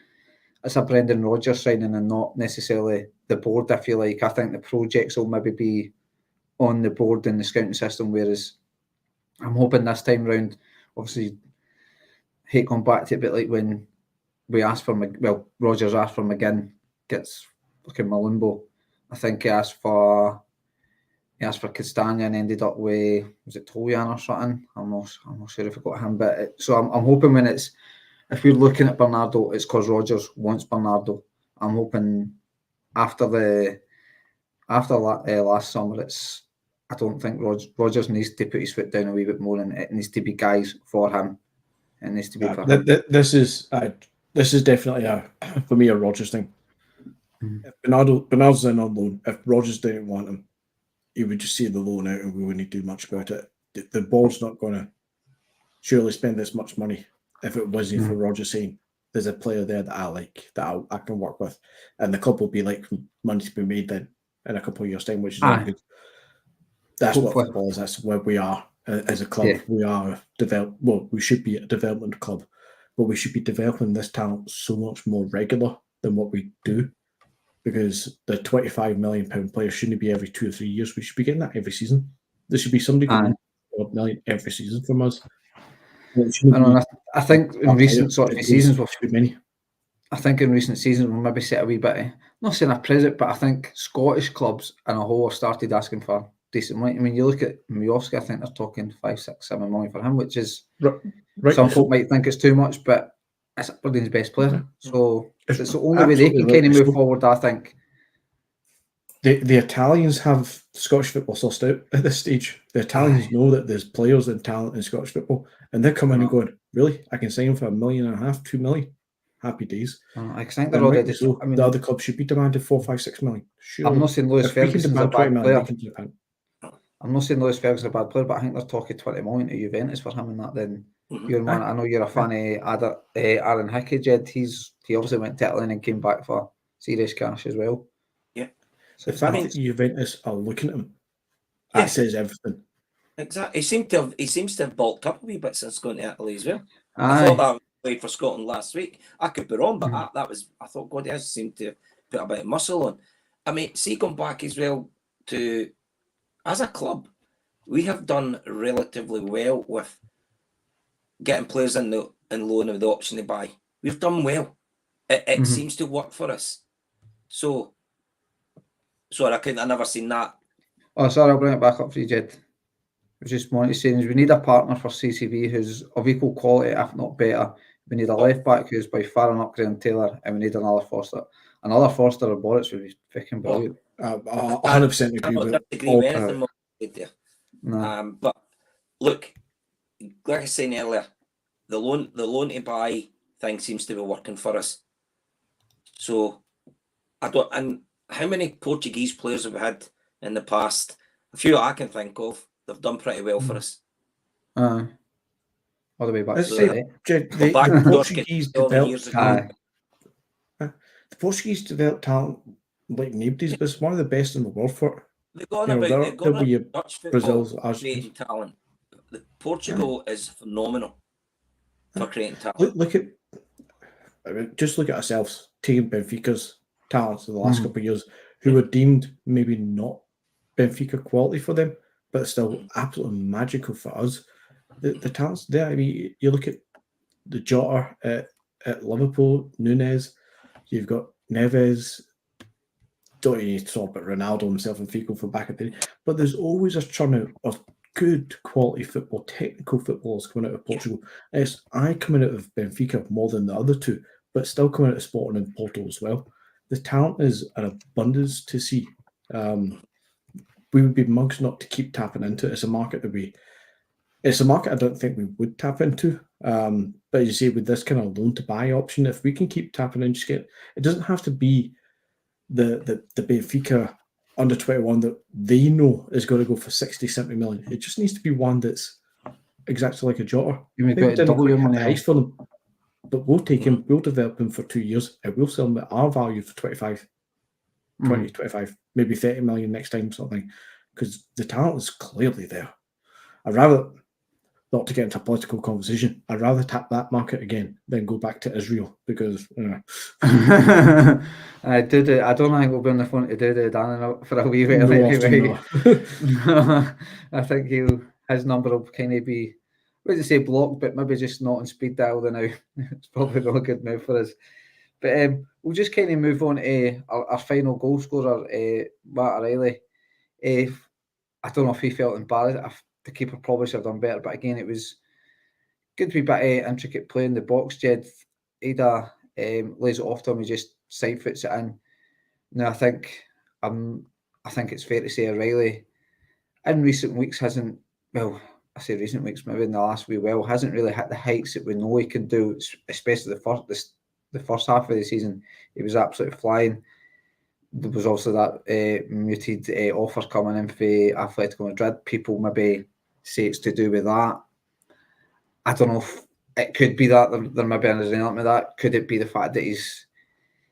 a Brendan Rodgers signing and not necessarily the board. I feel like I think the projects will maybe be on the board in the scouting system, whereas I'm hoping this time round, obviously, hate going back to it, but like when we asked for Rodgers asked for McGinn, gets looking Malumbo. I think he asked for Castagna and ended up with, was it Toljan or something? I'm not sure if I got him, but so I'm hoping if we're looking at Bernardo, it's because Rodgers wants Bernardo. I'm hoping after last summer, I don't think Rodgers needs to put his foot down a wee bit more, and it needs to be guys for him. It needs to be for him. This is definitely for me a Rodgers thing. If Bernardo's in on loan, if Rodgers didn't want him, he would just see the loan out and we wouldn't do much about it. The board's not going to surely spend this much money if it wasn't for Rodgers saying there's a player there that I like, that I can work with, and the club will be like money to be made then in a couple of years' time, which is very good. That's what football is. That's where we are as a club. Yeah. We are we should be a development club, but we should be developing this talent so much more regular than what we do, because the £25 million player shouldn't be every 2 or 3 years. We should be getting that every season. There should be somebody getting £12 million every season from us. I think in recent sort of seasons, I think in recent seasons we'll maybe set a wee bit. I'm not saying a precedent, but I think Scottish clubs in a whole have started asking for decent money. I mean, you look at Miovski, I think they're talking 5, 6, 7 million for him, which is some folk might think it's too much, but it's Aberdeen's best player. So it's the only way they can kind of move forward, I think. The Italians have Scottish football sussed out at this stage. The Italians know that there's players and talent in Scottish football, and they're coming and going, really? I can sign him for $1.5 million, 2 million. Happy days. I think they're already. So the other clubs should be demanded 4, 5, 6 million. Surely. I'm not saying Lewis Ferguson's a bad player. I'm not saying Lewis Ferguson's a bad player, but I think they're talking 20 million to Juventus for him and that. Then your man, I know you're a fan of Aaron Hickey, Jed. He obviously went to Italy and came back for serious cash as well. Yeah. So the fact that Juventus are looking at him, that says everything. Exactly. He seems to have bulked up a wee bit since going to Italy as well. I thought that played for Scotland last week. I could be wrong, but I thought God, he has seemed to put a bit of muscle on. I mean, see, going back as well to, as a club, we have done relatively well with getting players in loan with the option to buy. We've done well. It seems to work for us. So I never seen that. Oh, sorry, I'll bring it back up for you, Jed. I was just wanting to say, we need a partner for CCV who's of equal quality, if not better. We need a left back who's by far an upgrade on Taylor, and we need another Forster. Another Forster or Boris would be freaking brilliant. 100% agree with anything more there. No. But look, like I was saying earlier, the loan to buy thing seems to be working for us. So and how many Portuguese players have we had in the past? A few I can think of. They've done pretty well for us. All the way back to the Portuguese developed the Portuguese developed talent like nobody's, but it's one of the best in the world for it. They've got Dutch football creating talent. Portugal is phenomenal for creating talent. Look at ourselves, taking Benfica's talents in the last couple of years, who were deemed maybe not Benfica quality for them, but still absolutely magical for us. The talent's there. I mean, you look at the Jota at Liverpool, Nunes, you've got Neves. Don't you need to talk about Ronaldo himself and Figo for back at the day, but there's always a churn out of good quality football, technical footballers coming out of Portugal. It's coming out of Benfica more than the other two, but still coming out of Sporting and Porto as well. The talent is an abundance to see. We would be mugs not to keep tapping into it. It's a market I don't think we would tap into. But you see, with this kind of loan to buy option, if we can keep tapping in, it doesn't have to be the Benfica under 21 that they know is going to go for 60, 70 million. It just needs to be one that's exactly like a Jota. You maybe double your money for them, but we'll take him, we'll develop him for 2 years, and we'll sell him at our value for 25, maybe 30 million next time, something, because the talent is clearly there. I'd rather, not to get into a political conversation, I'd rather tap that market again than go back to Israel, because I don't think we'll be on the phone to do the Dan for a wee bit anyway. I think his number will kind of be, I wouldn't say blocked, but maybe just not on speed dial now. It's probably not a good move for us. But we'll just kind of move on to our final goal scorer, Matt O'Reilly. I don't know if he felt embarrassed. The keeper probably should have done better, but again, it was good to be bit intricate play in the box. Jed Ada lays it off to him, he just side foots it in. Now I think it's fair to say O'Reilly in recent weeks hasn't, well, I say recent weeks, maybe in the last wee while, hasn't really hit the heights that we know he can do, especially the first half of the season. He was absolutely flying. There was also that muted offers coming in for Atletico Madrid. People maybe say it's to do with that. I don't know if it could be that there may be an element with that. Could it be the fact that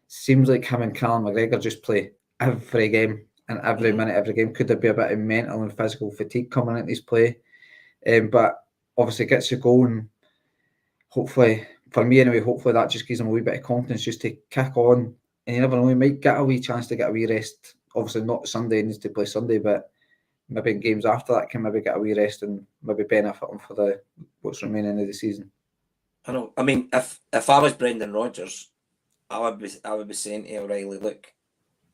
seems like him and Callum McGregor just play every game and every minute, every game? Could there be a bit of mental and physical fatigue coming into his play? But obviously gets a goal, and hopefully, for me anyway, hopefully that just gives him a wee bit of confidence just to kick on. And you never know, he might get a wee chance to get a wee rest. Obviously not Sunday, he needs to play Sunday, but maybe in games after that can maybe get a wee rest and maybe benefit him for what's remaining of the season. I know. I mean, if I was Brendan Rodgers, I would be saying to O'Reilly, look,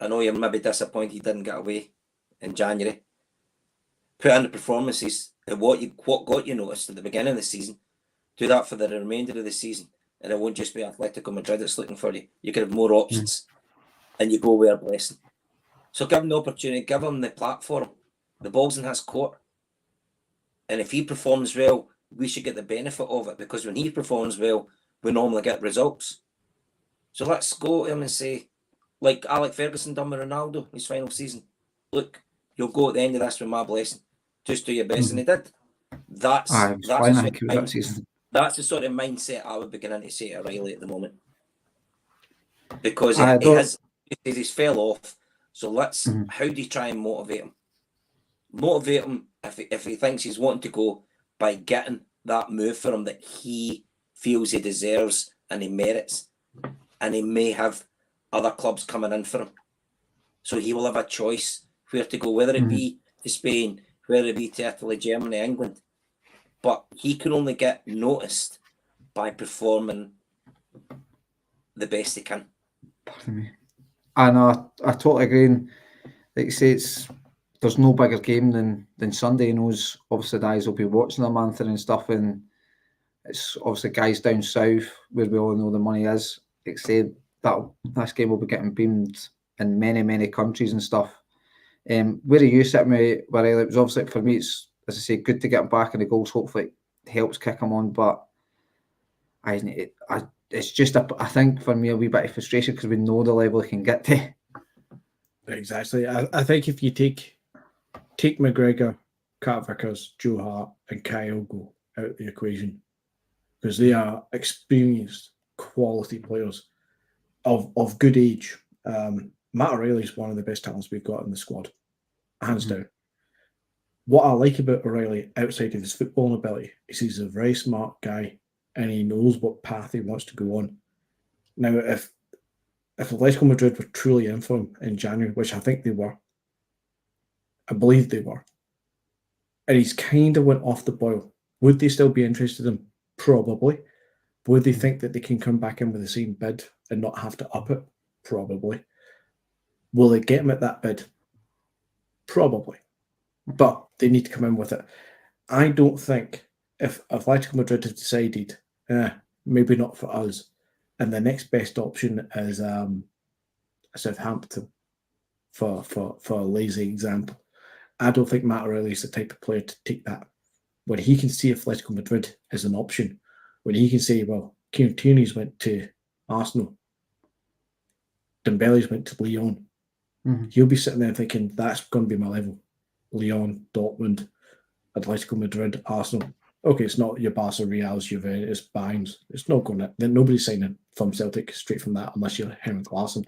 I know you're maybe disappointed you didn't get away in January. Put in the performances and what got you noticed at the beginning of the season. Do that for the remainder of the season, and it won't just be Atletico Madrid that's looking for you. You can have more options, and you go where blessing. So give him the opportunity, give him the platform. The ball's in his court, and if he performs well, we should get the benefit of it, because when he performs well, we normally get results. So let's go to him and say, like Alex Ferguson done with Ronaldo his final season, look, you'll go at the end of this with my blessing. Just do your best, and he did. That's the sort of mindset I would be beginning to say to O'Reilly at the moment, because he's fell off. So let's how do you try and motivate him? Motivate him if he thinks he's wanting to go, by getting that move for him that he feels he deserves and he merits, and he may have other clubs coming in for him, so he will have a choice where to go, whether it be to Spain, whether it be to Italy, Germany, England. But he can only get noticed by performing the best he can. Pardon me. I know, I totally agree. And like you say, there's no bigger game than Sunday. He knows obviously the guys will be watching them, Anthony, and stuff, and it's obviously guys down south where we all know the money is. Like I say, this game will be getting beamed in many countries and stuff. Where are you sitting with Riley? It was obviously, for me, it's, as I say, good to get him back in the goals. Hopefully it helps kick him on, but it's just I think for me a wee bit of frustration because we know the level he can get to. Exactly. I think if you take McGregor, Cat Vickers, Joe Hart, and Kyogo out of the equation, because they are experienced, quality players of good age. Matt O'Reilly is one of the best talents we've got in the squad, hands down. What I like about O'Reilly outside of his footballing ability is he's a very smart guy and he knows what path he wants to go on. Now, if Atletico Madrid were truly in for him in January, which I think they were, I believe they were, and he's kind of went off the boil, would they still be interested in him? Probably. Would they think that they can come back in with the same bid and not have to up it? Probably. Will they get him at that bid? Probably. But they need to come in with it. I don't think if Atletico Madrid have decided, maybe not for us, and the next best option is Southampton, for a lazy example, I don't think Matt O'Reilly is the type of player to take that. When he can see Atletico Madrid as an option, when he can say, well, Kieran Tierney's went to Arsenal, Dembele's went to Lyon, he'll be sitting there thinking, that's going to be my level. Lyon, Dortmund, Atletico Madrid, Arsenal. Okay, it's not your Barca, Reals, Juventus, Bayerns. It's not going to... Nobody's signing from Celtic straight from that unless you're Henrik Larsson.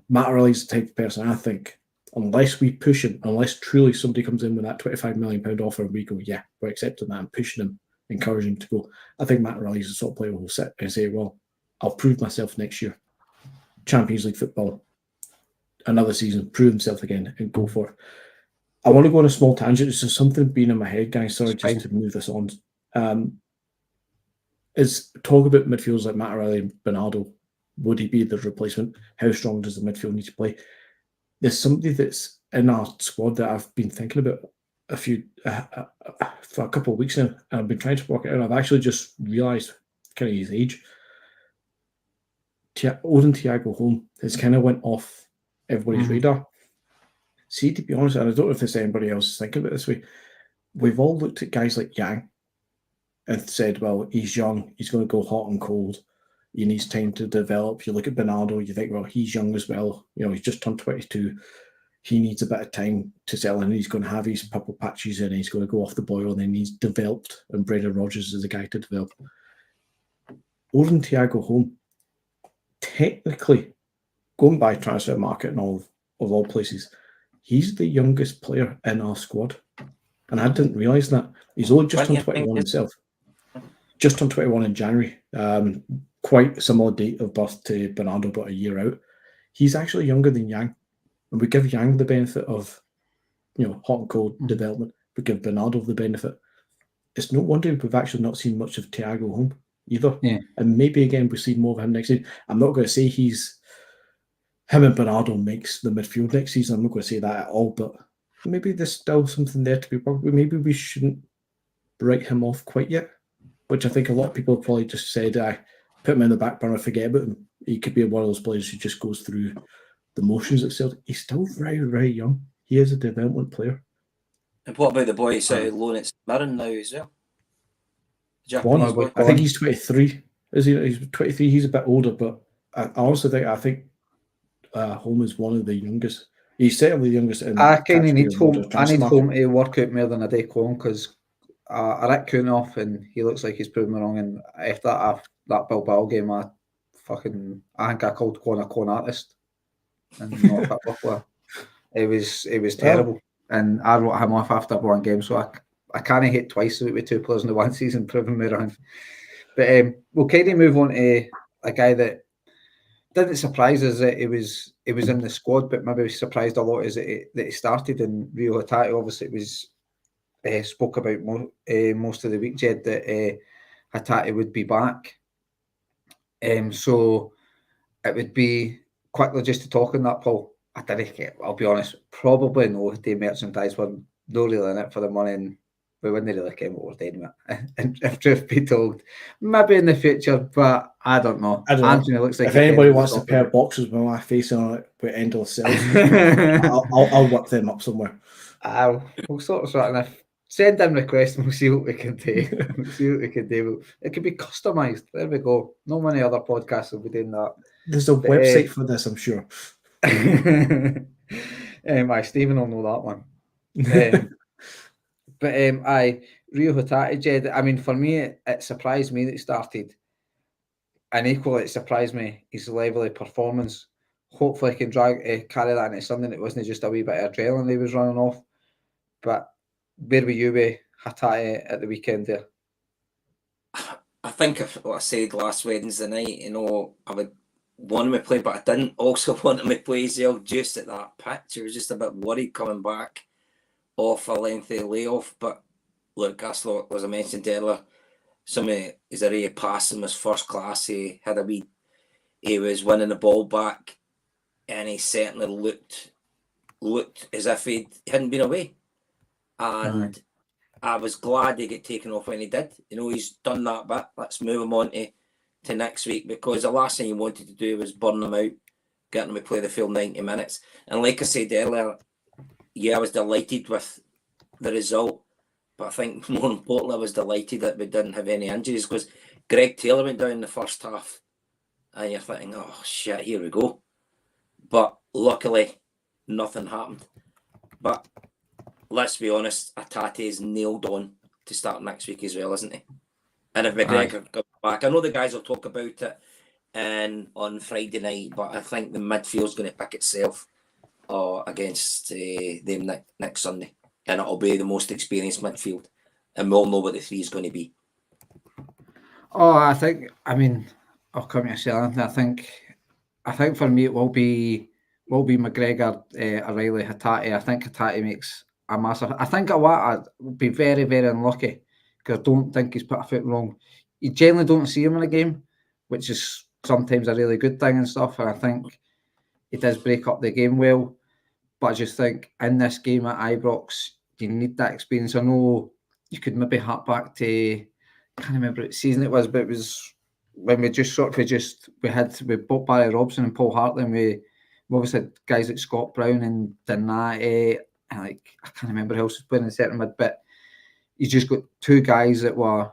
Matt O'Reilly's the type of person, I think, unless we push him, unless truly somebody comes in with that £25 million offer and we go, yeah, we're accepting that and pushing him, encouraging him to go, I think Matt O'Reilly's the sort of player who will sit and say, well, I'll prove myself next year. Champions League football, another season, prove himself again and go for it. I want to go on a small tangent. It's just something being in my head, guys. Sorry, just to move this on. Is talk about midfielders like Matt O'Reilly and Bernardo. Would he be the replacement? How strong does the midfield need to play? There's somebody that's in our squad that I've been thinking about for a couple of weeks now, and I've been trying to work it out. I've actually just realised kind of his age. Odin Thiago Holm has kind of went off everybody's radar. See, to be honest, and I don't know if there's anybody else is thinking about it this way, we've all looked at guys like Yang and said, well, he's young, he's going to go hot and cold, he needs time to develop. You look at Bernardo, you think, well, he's young as well. You know, he's just turned 22. He needs a bit of time to settle in. He's going to have his purple patches in, and he's going to go off the boil, and then he's developed, and Brendan Rodgers is the guy to develop. Odin Thiago Holm, technically, going by transfer market and all of all places, he's the youngest player in our squad. And I didn't realise that. He's only just turned 21 himself. Just turned 21 in January. Quite a similar date of birth to Bernardo, but a year out. He's actually younger than Yang. And we give Yang the benefit of, you know, hot and cold development. We give Bernardo the benefit. It's no wonder we've actually not seen much of Thiago Holm either. Yeah. And maybe again we'll see more of him next season. I'm not going to say him and Bernardo makes the midfield next season. I'm not going to say that at all, but maybe there's still something there to be probably. Maybe we shouldn't write him off quite yet, which I think a lot of people have probably just said, I put him in the back burner, forget about him. He could be one of those players who just goes through the motions at Celtic. He's still very, very young. He is a development player. And what about the boy out of loan at Mirren now as well? Japanese boy. I think he's 23. Is he? He's 23. He's a bit older, but I also think Holm is one of the youngest. He's certainly the youngest. I kind of need Holm. I need Holm to work out more than a day long because I ripped Kuhn off and he looks like he's proven me wrong. And after that Bilbao game, I think I called Con a con artist and not a footballer. It was terrible. And I wrote him off after one game, so I can't hate twice with two players in the one season, proving me wrong. But we'll kind of move on to a guy that didn't surprise us that he was in the squad, but maybe surprised a lot is that he started in Rio Hatate. Obviously, it was spoke about most of the week, Jed, that Hatate would be back. So it would be quickly just to talk on that, Paul. I didn't get, I'll be honest, probably no the merchandise were no really in it for the money, and we wouldn't really care what we're doing with it. And if truth be told, maybe in the future, but I don't know. Anthony looks like if anybody wants a pair of boxes with my face on it with Endless Celts, I'll work them up somewhere. We'll sort of send in requests and we'll see what we can do. It could be customised. There we go. No many other podcasts will be doing that. There's a website for this, I'm sure. Stephen will know that one. But Rio Hatate, Jed, I mean, for me, it surprised me that he started. And equally, it surprised me his level of performance. Hopefully, he can carry that into Sunday. It wasn't just a wee bit of adrenaline he was running off. But where were you with Hatate at the weekend there? I think what I said last Wednesday night, I would want him to play, but I didn't also want him to play as well just at that pitch. I was just a bit worried coming back off a lengthy layoff. But look, as I mentioned earlier, some of his array of passing was first class. He was winning the ball back, and he certainly looked as if he hadn't been away. And I was glad he got taken off when he did. He's done that bit. Let's move him on to next week, because the last thing he wanted to do was burn him out, getting him to play the full 90 minutes. And like I said earlier, I was delighted with the result, but I think more importantly, I was delighted that we didn't have any injuries, because Greg Taylor went down in the first half, and you're thinking, oh shit, here we go. But luckily, nothing happened. But let's be honest, Hatate is nailed on to start next week as well, isn't he? And if McGregor comes back, I know the guys will talk about it on Friday night, but I think the midfield's going to pick itself against them next Sunday. And it'll be the most experienced midfield. And we'll know what the three is going to be. Oh, I'll come to say Anthony. I think for me it will be McGregor, O'Reilly, Hatate. I think Hatate makes a massive. I think Awata will be very, very unlucky, because I don't think he's put a foot wrong. You generally don't see him in a game, which is sometimes a really good thing and stuff. And I think he does break up the game well. But I just think in this game at Ibrox, you need that experience. I know you could maybe hark back to, I can't remember what season it was, but it was when we just we bought Barry Robson and Paul Hartley, and we obviously guys like Scott Brown and Donati, and like I can't remember who else was playing in the centre mid, but you just got two guys that were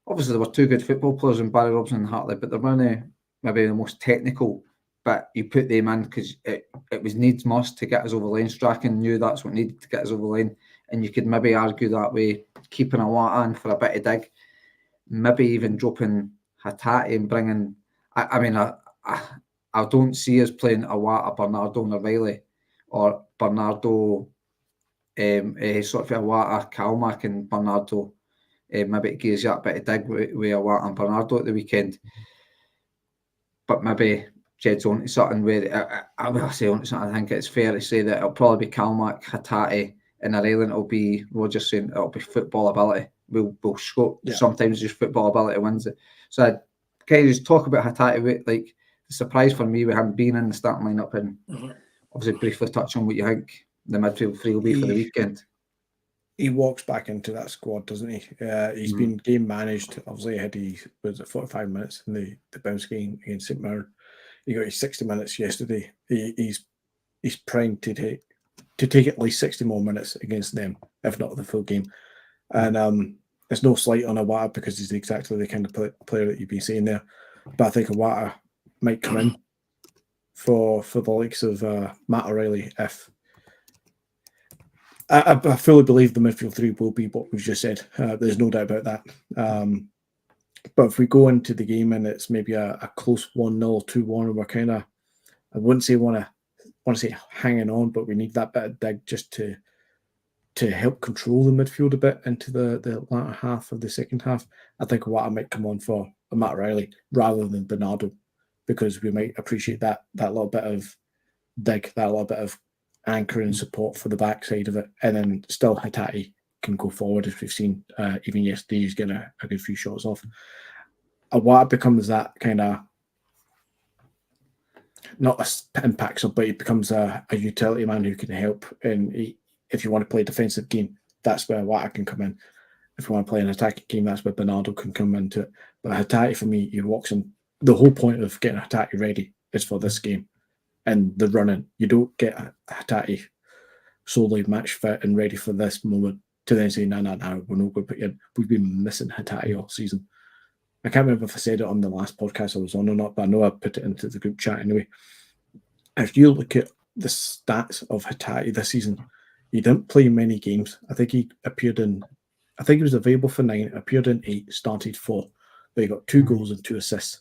obviously there were two good football players in Barry Robson and Hatate, but they're not maybe the most technical. But you put them in because it was needs must to get us over the line. Strachan knew that's what needed to get us over the line, and you could maybe argue that way, keeping a lot in for a bit of dig, maybe even dropping Hatate and bringing. I don't see us playing Awata, Bernardo, and O'Reilly, or Bernardo, sort of Awata, Kalmack, and Bernardo. Maybe it gives you that bit of dig with Awata and Bernardo at the weekend, but maybe Jed's on to something where I think it's fair to say that it'll probably be Kalmack, Hatate, and O'Reilly. It'll be Roger saying it'll be football ability. We'll scope. Yeah. Sometimes just football ability wins it. So I'd kind of just talk about Hatate, like the surprise for me with him being in the starting lineup, and obviously briefly touch on what you think the midfield three will be for the weekend. He walks back into that squad, doesn't he? He's been game managed. Obviously, had 45 minutes in the bounce game against St Mirren. He got his 60 minutes yesterday. He's primed to take at least 60 more minutes against them, if not the full game. And there's no slight on Awata because he's exactly the kind of player that you've been seeing there. But I think Awata might come in for the likes of Matt O'Reilly if. I fully believe the midfield three will be what we've just said. There's no doubt about that. But if we go into the game and it's maybe a close 1-0, 2-1, and we're kind of, I wouldn't say want to say hanging on, but we need that bit of dig just to help control the midfield a bit into the latter half of the second half. I think Awata might come on for a Matt O'Reilly rather than Bernardo, because we might appreciate that little bit of dig, that little bit of anchoring support for the backside of it, and then still Hatate can go forward, as we've seen even yesterday. He's getting a good few shots off. Awata becomes that kind of not a impact sub, but he becomes a utility man who can help. And if you want to play a defensive game, that's where Awata can come in. If you want to play an attacking game, that's where Bernardo can come into it. But Hatate, for me, he walks in. The whole point of getting Hatate ready is for this game and the running. You don't get Hatate solely match fit and ready for this moment to then say, no, we're not going to put you in. We've been missing Hatate all season. I can't remember if I said it on the last podcast I was on or not, but I know I put it into the group chat anyway. If you look at the stats of Hatate this season, he didn't play many games. I think he was available for 9, appeared in 8, started 4, but he got 2 goals and 2 assists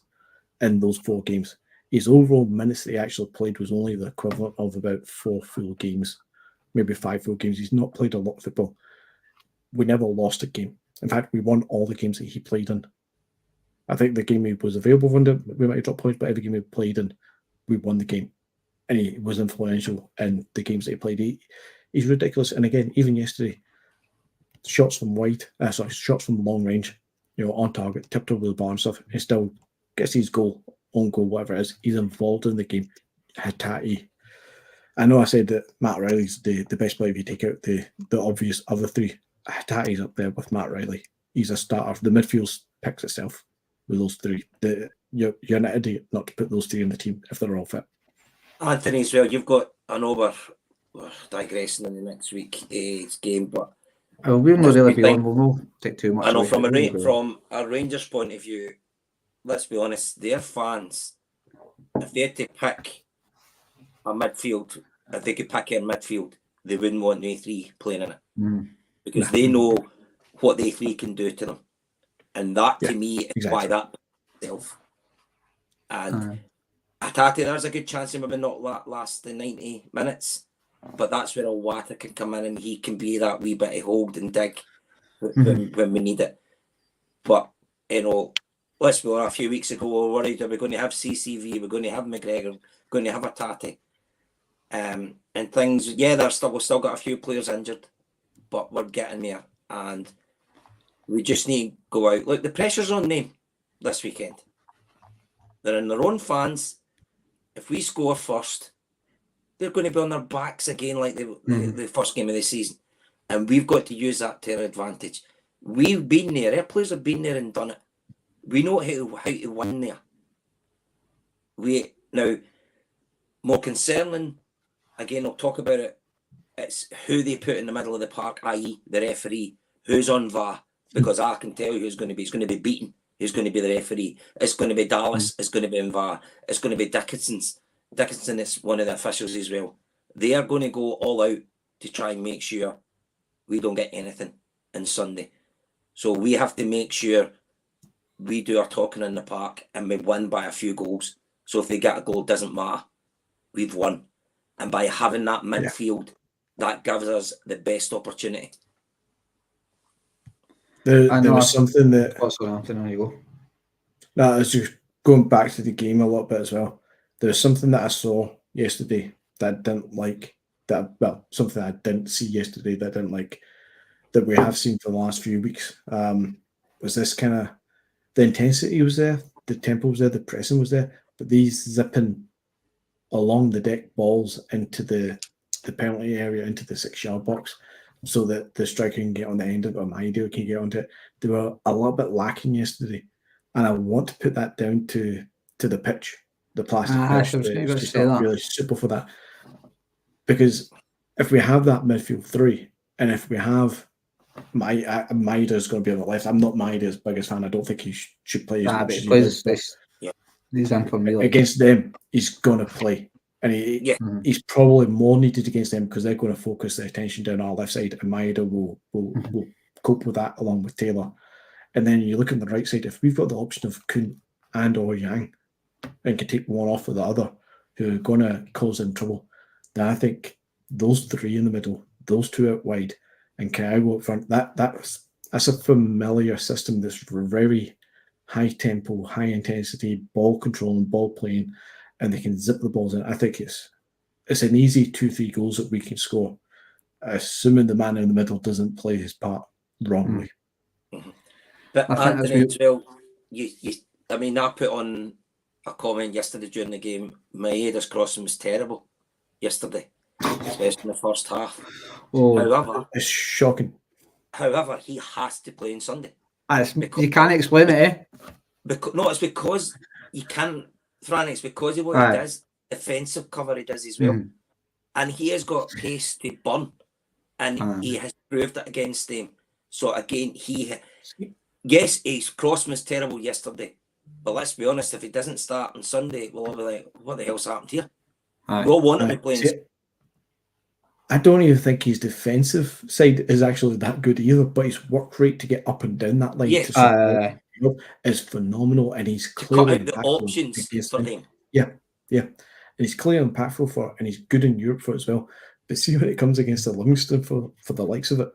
in those 4 games. His overall minutes that he actually played was only the equivalent of about 4 full games, maybe 5 full games. He's not played a lot of football. We never lost a game. In fact, we won all the games that he played in. I think the game he was available for, we might have dropped points, but every game he played in, we won the game. And he was influential in the games that he played. He's ridiculous. And again, even yesterday, shots from long range, on target, tipped over the bar and stuff, he still gets his goal, own goal, whatever it is. He's involved in the game. Hatate. I know I said that Matt Riley's the best player if you take out the obvious other 3. Hatate's up there with Matt Riley. He's a starter. The midfield picks itself with those 3. You're an idiot not to put those 3 in the team if they're all fit. Anthony, as well, you've got an we're digressing in the next week's game, but we'll not really be on. We'll not take too much. I know from a Rangers point of view, let's be honest, their fans, if they had to pick a midfield, if they could pick in midfield, they wouldn't want the 3 playing in it because they know what the 3 can do to them, and that to me is why that itself. And Hatate, there's a good chance he maybe not last the 90 minutes, but that's where Awata can come in and he can be that wee bit of hold and dig when we need it. But let's be honest, a few weeks ago we were worried, are we going to have CCV, we're going to have McGregor, going to have Hatate, and things. Yeah, we've still got a few players injured, but we're getting there, and we just need to go out. Look, the pressure's on them this weekend. They're in their own fans. If we score first, they're going to be on their backs again like the first game of the season, and we've got to use that to our advantage. We've been there. Our players have been there and done it. We know how to win there. More concerning, again, I'll talk about it, it's who they put in the middle of the park, i.e. the referee, who's on VAR, because I can tell you who's going to be. He's going to be beaten. Who's going to be the referee? It's going to be Dallas. It's going to be in VAR. It's going to be Dickinson is one of the officials as well. They are going to go all out to try and make sure we don't get anything on Sunday. So we have to make sure we do our talking in the park and we win by a few goals. So if they get a goal, it doesn't matter. We've won. And by having that midfield, that gives us the best opportunity. There was something that... What's going on? There you go. No, I was just going back to the game a little bit as well. There's something that I saw yesterday that I didn't like. Something I didn't see yesterday that I didn't like, that we have seen for the last few weeks. Was this kind of... The intensity was there, the tempo was there, the pressing was there, but these zipping along the deck balls into the penalty area, into the 6-yard box, so that the striker can get on the end of it, or my idea can get onto it. They were a little bit lacking yesterday. And I want to put that down to the pitch, the plastic pitch. It's just not really suitable for that. Because if we have that midfield three, and if we have Maida's going to be on the left, I'm not Maida's biggest fan. I don't think he should play as much as he does. He's unfamiliar. Against them, he's going to play. And he's probably more needed against them because they're going to focus their attention down our left side, and Maida will cope with that along with Taylor. And then you look on the right side, if we've got the option of Kuhn and or Yang and can take one off of the other who are going to cause them trouble, then I think those three in the middle, those two out wide, and Kaiwo up front, that's a familiar system that's very high tempo, high intensity, ball control and ball playing, and they can zip the balls in. I think it's an easy 2-3 goals that we can score, assuming the man in the middle doesn't play his part wrongly. But Anthony, as well, I put on a comment yesterday during the game. Maeda's crossing was terrible yesterday, especially in the first half. However, it's shocking. However, he has to play on Sunday. You can't explain it, eh? It's because you can't, Franny, it's because of what he does, defensive cover he does as well. And he has got pace to burn, and he has proved it against them. So again, yes, his cross was terrible yesterday, but let's be honest, if he doesn't start on Sunday, we'll be like, what the hell's happened here? We'll want him to play. I don't even think his defensive side is actually that good either, but his work rate to get up and down that line is phenomenal, and he's clearly the options for him. Yeah. And he's clearly impactful for it, and he's good in Europe for it as well. But see when it comes against the Livingston for the likes of it,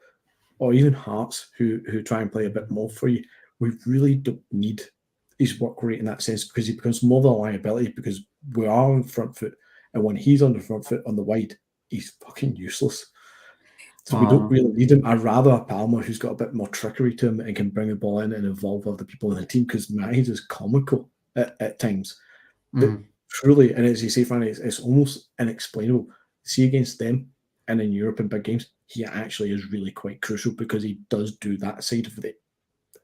or even Hearts who try and play a bit more for you, we really don't need his work rate in that sense, because he becomes more of a liability because we are on front foot, and when he's on the front foot on the wide, he's fucking useless. So we don't really need him. I'd rather a Palmer who's got a bit more trickery to him and can bring the ball in and involve other people in the team, because Maid is comical at times. But truly, and as you say, Franny, it's almost inexplainable. See against them and in Europe in big games, he actually is really quite crucial because he does do that side of it.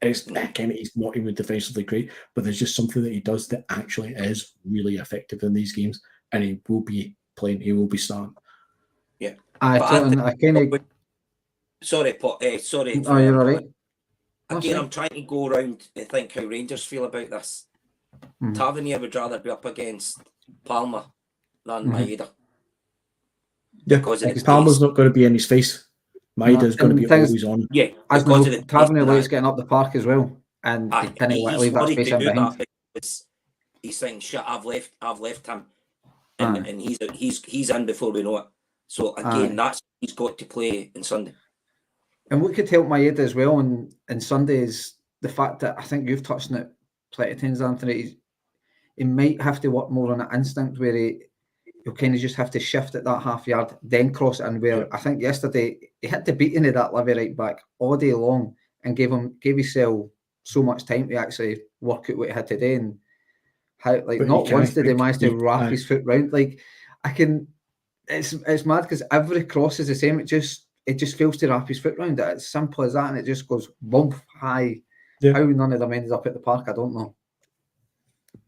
Again, he's not even defensively great, but there's just something that he does that actually is really effective in these games, and he will be playing, he will be starting. Yeah. Sorry, sorry. Oh, you're all right. Again, I'm trying to go around and think how Rangers feel about this. Tavernier would rather be up against Palmer than Maeda. Yeah, Palmer's not going to be in his face. Maeda's going to be always on. Yeah, Tavernier likes getting up the park as well, and he can't leave that space in behind. He's saying, "Shit, I've left him," and he's in before we know it. So again, he's got to play on Sunday. And what could help Maeda as well on Sunday is the fact that I think you've touched on it plenty of times, Anthony. He might have to work more on an instinct where he'll kind of just have to shift at that half yard, then cross it in. Where I think yesterday he had the beating of that Livy right back all day long and gave himself so much time to actually work out what he had to do. And how, not once did he manage to wrap his foot round. It's mad because every cross is the same. It just fails to wrap his foot round it. It's simple as that, and it just goes bump high. Yeah. How none of them ended up at the park, I don't know.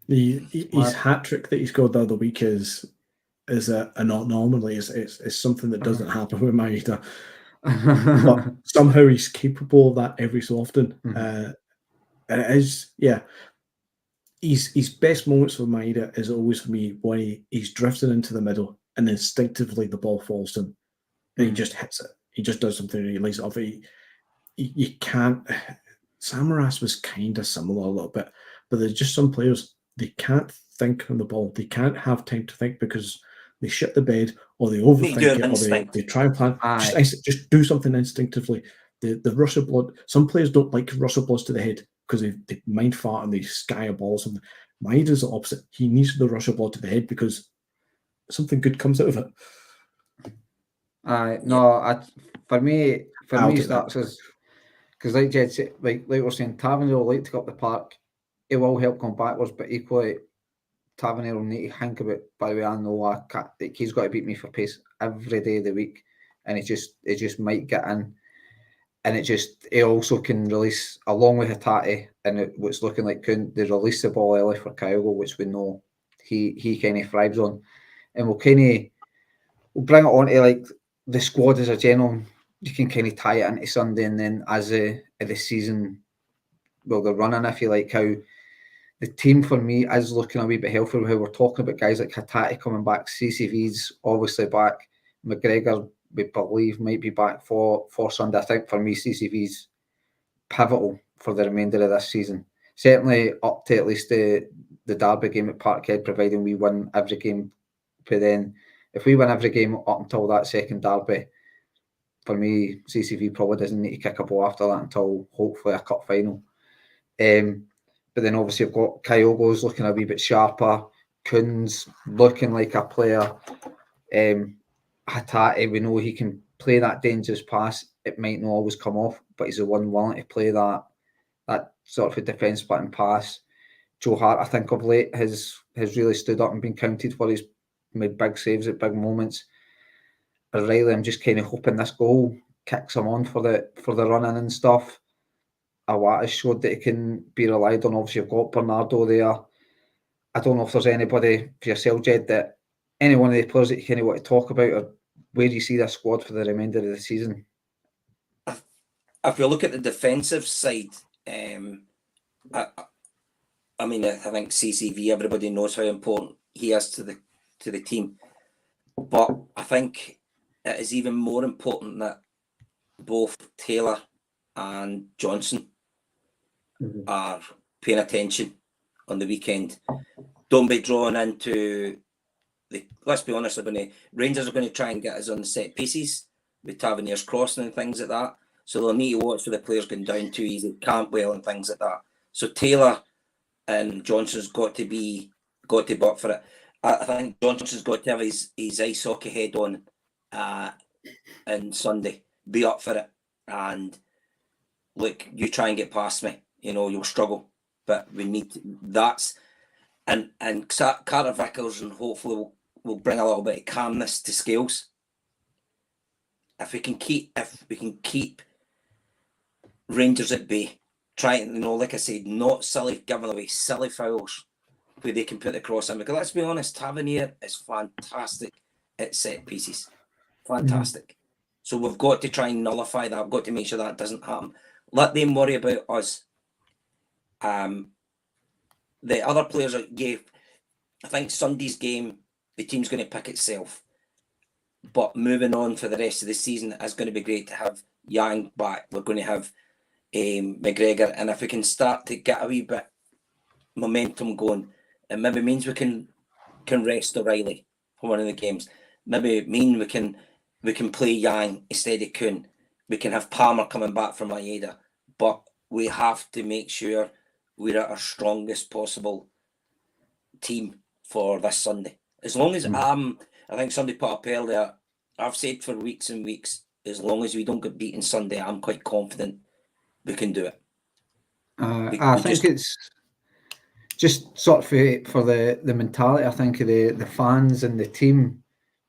His hat trick that he scored the other week is is an anomaly. It's something that doesn't happen with Maeda. But somehow he's capable of that every so often. And it is, his best moments for Maeda is always for me when he's drifting into the middle and instinctively the ball falls to him and he just hits it. He just does something and he lays it off. You can't. Samaras was kind of similar a little bit, but there's just some players, they can't think on the ball. They can't have time to think because they shit the bed or they overthink it or they try and plan. Just do something instinctively. The rush of blood. Some players don't like rush of blood to the head because they mind fart and they sky a ball. Something. Maeda's the opposite. He needs the rush of blood to the head because something good comes out of it. For me, starts as because like Jed said, like we're saying, Tavernier will like to go up the park. It will help going backwards, but equally, Tavernier will need to think about. By the way, I know he's got to beat me for pace every day of the week, and it just might get in, and it also can release along with Hatate, and what's looking like they release the ball early for Kyogo, which we know he kind of thrives on, and we'll bring it on to like the squad as a general. You can kind of tie it into Sunday, and then as the season, they're running, if you like, how the team for me is looking a wee bit healthier. How we're talking about guys like Hatate coming back, CCV's obviously back, McGregor we believe might be back for Sunday. I think for me CCV's pivotal for the remainder of this season. Certainly up to at least the Derby game at Parkhead, providing we win every game. But then if we win every game up until that second Derby, for me, CCV probably doesn't need to kick a ball after that until hopefully a cup final. But then obviously I've got Kyogo's looking a wee bit sharper, Kuhn's looking like a player. Hatate, we know he can play that dangerous pass. It might not always come off, but he's the one willing to play that sort of a defence splitting pass. Joe Hart, I think of late, has really stood up and been counted for. He's made big saves at big moments. Riley, I'm just kind of hoping this goal kicks him on for the running and stuff. Awata showed that he can be relied on. Obviously, you've got Bernardo there. I don't know if there's anybody for yourself, Jed, that any one of the players that you kind of want to talk about, or where do you see this squad for the remainder of the season? If we look at the defensive side, I think CCV, everybody knows how important he is to the team. But I think it is even more important that both Taylor and Johnson are paying attention on the weekend. Don't be drawn into let's be honest, Rangers are going to try and get us on the set pieces with Tavernier's crossing and things like that. So they'll need to watch for the players going down too easy, Campbell and things like that. So Taylor and Johnson's got to be up for it. I think Johnson's got to have his ice hockey head on and Sunday. Be up for it. And look, you try and get past me, you'll struggle. But we need and Carter Vickers and hopefully will bring a little bit of calmness to Scales. If we can keep Rangers at bay, trying, like I said, not giving away silly fouls where they can put the cross in. Because let's be honest, Tavernier is fantastic at set pieces. Fantastic. So we've got to try and nullify that. We've got to make sure that doesn't happen. Let them worry about us. The other players I think Sunday's game, the team's going to pick itself. But moving on for the rest of the season is going to be great to have Yang back. We're going to have McGregor, and if we can start to get a wee bit momentum going, it maybe means we can rest O'Reilly for one of the games. Maybe it mean we can play Yang instead of Kuhn. We can have Palmer coming back from Maeda, but we have to make sure we're at our strongest possible team for this Sunday. As long as I think somebody put up earlier, I've said for weeks and weeks, as long as we don't get beaten Sunday, I'm quite confident we can do it. I think it's just sort of for the mentality, I think, of the fans and the team,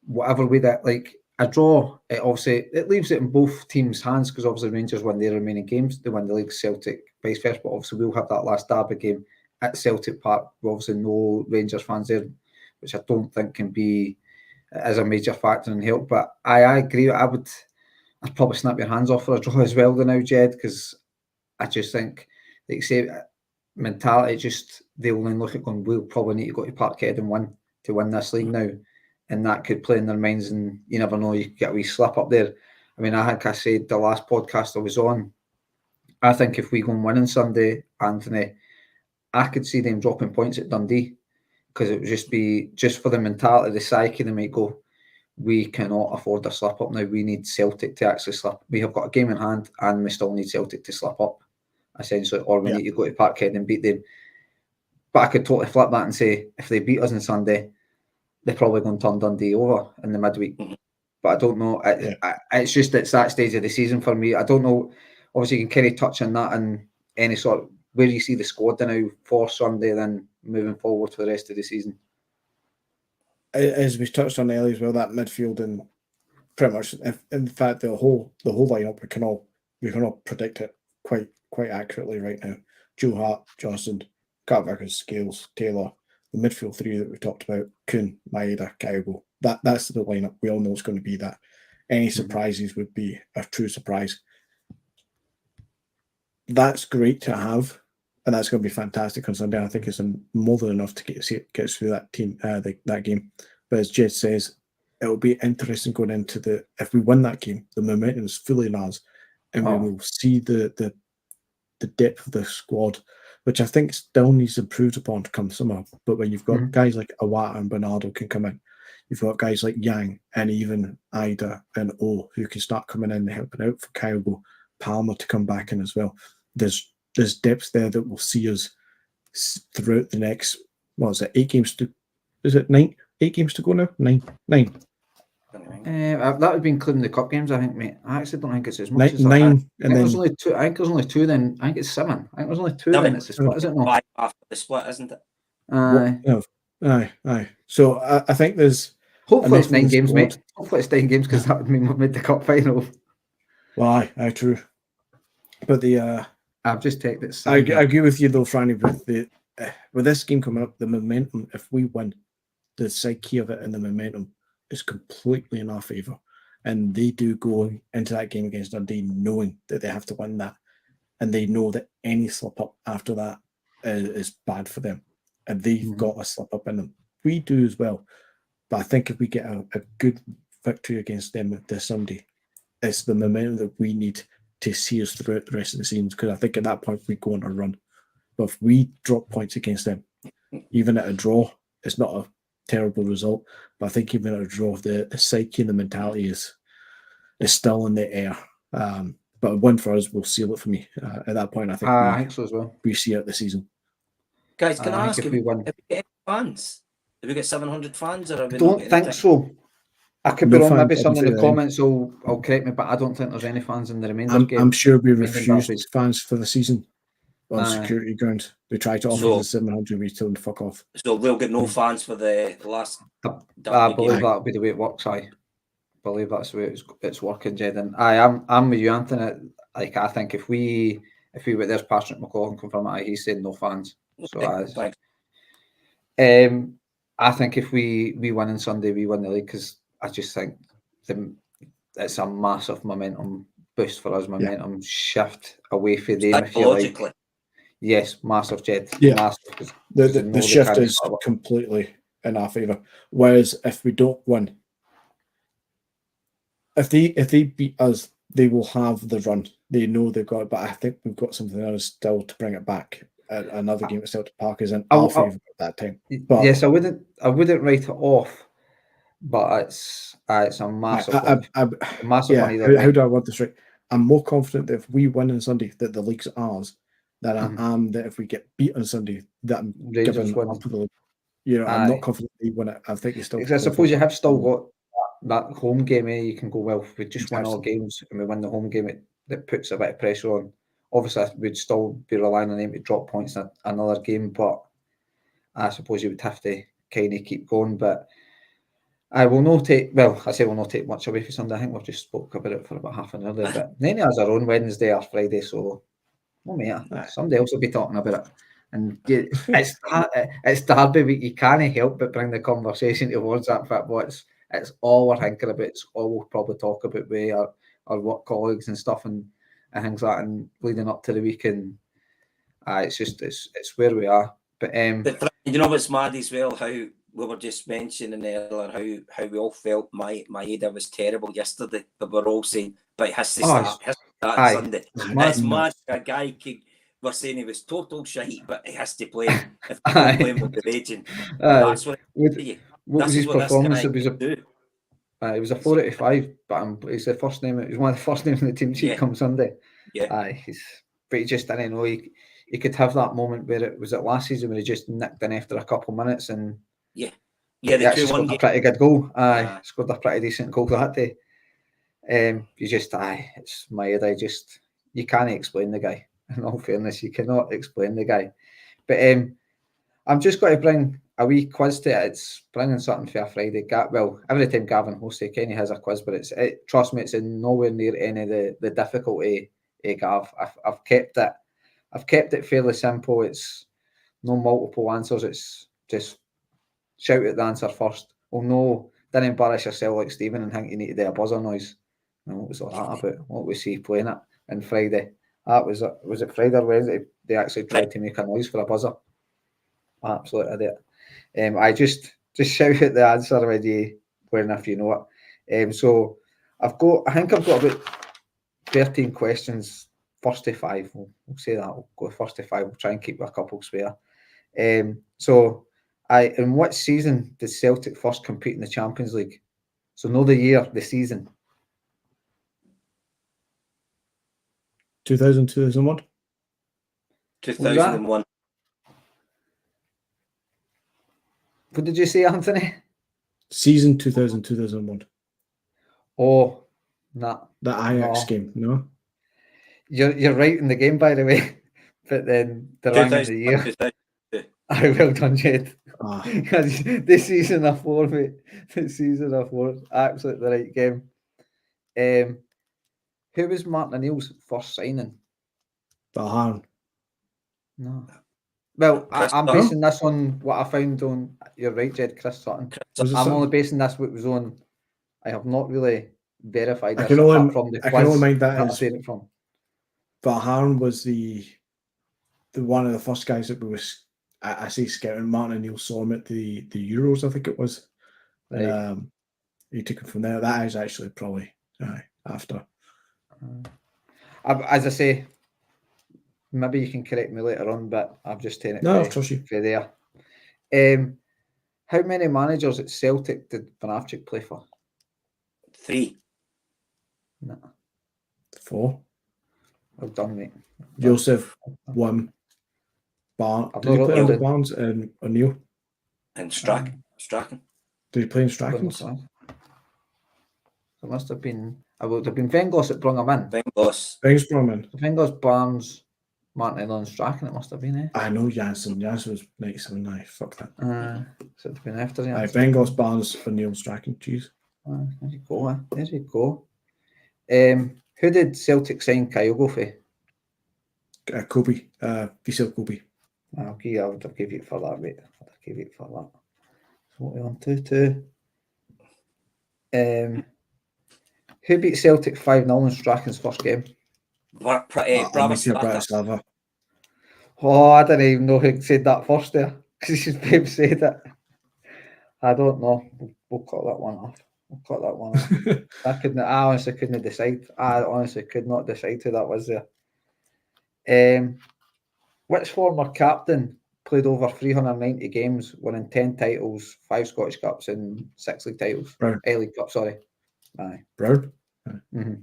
whatever way that, like, a draw, it leaves it in both teams' hands, because obviously Rangers win their remaining games, they win the league, Celtic vice versa, but obviously we'll have that last derby game at Celtic Park. We obviously know Rangers fans there, which I don't think can be it is a major factor in help. But I agree. I'd probably snap your hands off for a draw as well now, Jed, because I just think, like say, mentality, just they'll then look at going, we'll probably need to go to Parkhead and win to win this league now. And that could play in their minds, and you never know, you could get a wee slip up there. I mean, I think I said the last podcast I was on, I think if we go and win on Sunday, Anthony, I could see them dropping points at Dundee, because it would just be, just for the mentality, the psyche, they might go, we cannot afford a slip up now. We need Celtic to actually slip. We have got a game in hand, and we still need Celtic to slip up, essentially, or we need to go to Parkhead and beat them. But I could totally flip that and say, if they beat us on Sunday, they're probably going to turn Dundee over in the midweek. But I don't know. It's just, it's that stage of the season for me. I don't know. Obviously, you can kind of touch on that and any sort of where you see the squad now for Sunday, then moving forward for the rest of the season. As we touched on earlier as well, that midfield, and pretty much, in fact, the whole lineup, we can all predict it quite accurately right now. Joe Hart, Johnson, Carter, Scales, Taylor, the midfield three that we talked about, Kuhn, Maeda, Kyogo. That's the lineup. We all know it's going to be that. Any surprises would be a true surprise. That's great to have, and that's going to be fantastic on Sunday. I think it's more than enough to get us through that team, that game. But as Jed says, it'll be interesting going into if we win that game, the momentum is fully in ours, and we will see the depth of the squad, which I think still needs improved upon to come summer. But when you've got guys like Awata and Bernardo can come in, you've got guys like Yang and even Ida and O who can start coming in and helping out for Kyogo, Palmer to come back in as well. There's depth there that will see us throughout the next, 8 games to, is it 9? 8 games to go now? 9. That would be including the cup games, I think, mate. I actually don't think it's as much as 9, that. and then there's only 2. I think there's only 2. Then I think it's 7. I think there's only 2. Then it's a split, is it not? 5 after the split, isn't it? Aye. So I think there's. Hopefully it's 9 games, mate. Hopefully it's 9 games, because that would mean we've made the cup final. Well, aye, true. But I've just taken it. I agree with you though, Franny, with this game coming up, the momentum, if we win, the psyche of it and the momentum is completely in our favour. And they do go into that game against Dundee knowing that they have to win that. And they know that any slip up after that is bad for them. And they've got a slip up in them. We do as well. But I think if we get a good victory against them this Sunday, it's the momentum that we need to see us throughout the rest of the season, because I think at that point we go on a run. But if we drop points against them, even at a draw, it's not a terrible result. But I think even at a draw, the psyche and the mentality is still in the air. But a win for us will seal it for me. At that point, I think so as well. We see out the season. Guys, can I ask if we get any fans? Have we got 700 fans? Or have we don't think so. I could be wrong. Maybe someone in the comments will correct me, but I don't think there's any fans in the remainder game. I'm sure we refused fans for the season on security grounds. We tried to offer the 700, we told them to fuck off. So we'll get no fans for the last. I believe that'll be the way it works. I believe that's the way it's working, Jed. And I'm with you, Anthony. Like, I think if we were, there's Patrick McLaughlin confirm it, he said no fans. So I think if we win on Sunday, we win the league, because I just think it's a massive momentum boost for us, momentum shift away from them. If you like. Yes, massive, Jed. Yeah, massive, the shift is completely in our favour. Whereas if we don't win, if they beat us, they will have the run. They know they've got it, but I think we've got something else still to bring it back. Another game at Celtic Park is in our favour at that time. But yes, I wouldn't write it off, but it's a massive massive one either. How do I want this right? I'm more confident that if we win on Sunday, that the league's ours, than I am that if we get beat on Sunday, that I'm giving up the league. You know, I'm not confident they win it. I think it's still. I suppose you have still got that home game. You can go, well, if we just win all games and we win the home game, that puts a bit of pressure on. Obviously, we'd still be relying on them to drop points in another game, but I suppose you would have to kind of keep going. But I will not take, well, I say we'll not take much away from Sunday. I think we've just spoke about it for about half an hour there, but none of us are on Wednesday or Friday, so no matter. Somebody else will be talking about it. And it's Derby week. You can't help but bring the conversation towards that. But it's it's all we're thinking about. It's all we'll probably talk about with our work colleagues and stuff and things like that, and leading up to the weekend. It's just it's where we are. But you know what's mad as well? How we were just mentioning earlier how we all felt Maeda was terrible yesterday, but we're all saying, but it has to start on Sunday. It's mad. A guy we're saying he was total shite, but he has to play. If he don't play him, we'll be raging. That's what was his performance? It was a 4 out of 5, but he's the first name. It was one of the first names in the team sheet come Sunday. Yeah. But he just didn't know. He could have that moment where it was at last season where he just nicked in after a couple of minutes and he scored a pretty good goal. Scored a pretty decent goal that day. You just it's Maeda. Just you can't explain the guy. In all fairness, you cannot explain the guy. But I'm just going to bring a wee quiz to it. It's bringing something for a Friday. Well, every time Gavin hosts it, Kenny has a quiz, but trust me, it's in nowhere near any of the difficulty. Gav, I've kept it fairly simple. It's no multiple answers. It's just shout out the answer first. Well, no, don't embarrass yourself like Stephen and think you need to do a buzzer noise. And what was all that about? What was he playing it on Friday? Was it Friday or Wednesday? They actually tried to make a noise for a buzzer. Absolute idiot. I just shout out the answer when if you know it. So I think I've got about 13 questions. First to 5. We'll say that. We'll go first to 5. We'll try and keep a couple spare. So in what season did Celtic first compete in the Champions League? So know the year, the season. 2000, 2001? 2001. What did you say, Anthony? Season 2000, 2001. Oh, nah. The Ajax game, no? You're right in the game, by the way. But then the wrong in the year. Well done, Jed. This season of 4, mate. This season of 4. Absolutely the right game. Who was Martin O'Neill's first signing? Valhan. No. Well, I'm basing this on what I found on. You're right, Jed. Chris Sutton. I'm only basing this what was on. I have not really verified this apart from the quiz. I can only mind that as it from. Valhan was the one of the first guys that I say scouting. Martin O'Neill saw him at the Euros, I think it was. Right. He took him from there. That is actually probably after. As I say, maybe you can correct me later on, but I've just taken it. No, I'll trust you. There. How many managers at Celtic did Vanavchik play for? 3. No. 4. Well done, mate. Joseph 1. Did he play under Barnes and O'Neill? And Strachan. Did he play in Strachan's? It must have been. It would have been Venglos that brought him in. Venglos brought him in. Venglos, Barnes, Martin and Strachan. It must have been. I know Jansen. Jansen was 97. Fuck that. So it'd been after. Venglos, Barnes, O'Neill, Strachan. Jeez. There you go. There you go. Who did Celtic sign Kyogo for? Kobe. Vissel Kobe. Okay, I would have given it for that, mate. I'd have given it for that. So what are we on 2-2? Who beat Celtic 5-0 in Strachan's first game? Bratislava. Oh, I didn't even know who said that first there. Because his babe said it. I don't know. We'll cut that one off. I honestly couldn't decide. I honestly could not decide who that was there. Which former captain played over 390 games, winning 10 titles, 5 Scottish Cups and 6 league titles? Brown. League Cup, sorry. Aye. Brown? Mm-hmm.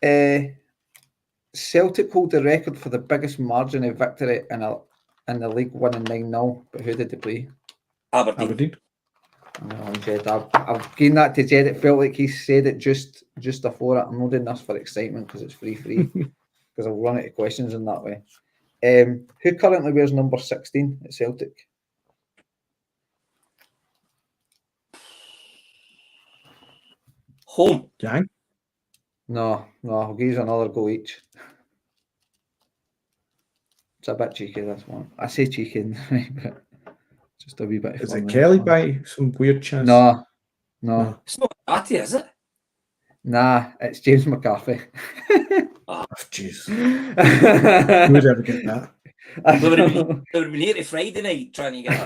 Right, Celtic hold the record for the biggest margin of victory in the league, winning 9-0. But who did they play? Aberdeen. Jed, I've given that to Jed. It felt like he said it just before it. I'm not doing this for excitement because it's free because I'll run out of questions in that way. Who currently wears number 16 at Celtic? Home. Yang? No, I'll give you another go each. It's a bit cheeky, this one. I say cheeky, but just a wee bit of Is fun it with Kelly this one. by some weird chance? No. It's not Hatate, is it? Nah, it's James McCarthy. Oh, jeez. Who Who would ever get that? We would have been here to Friday night trying to get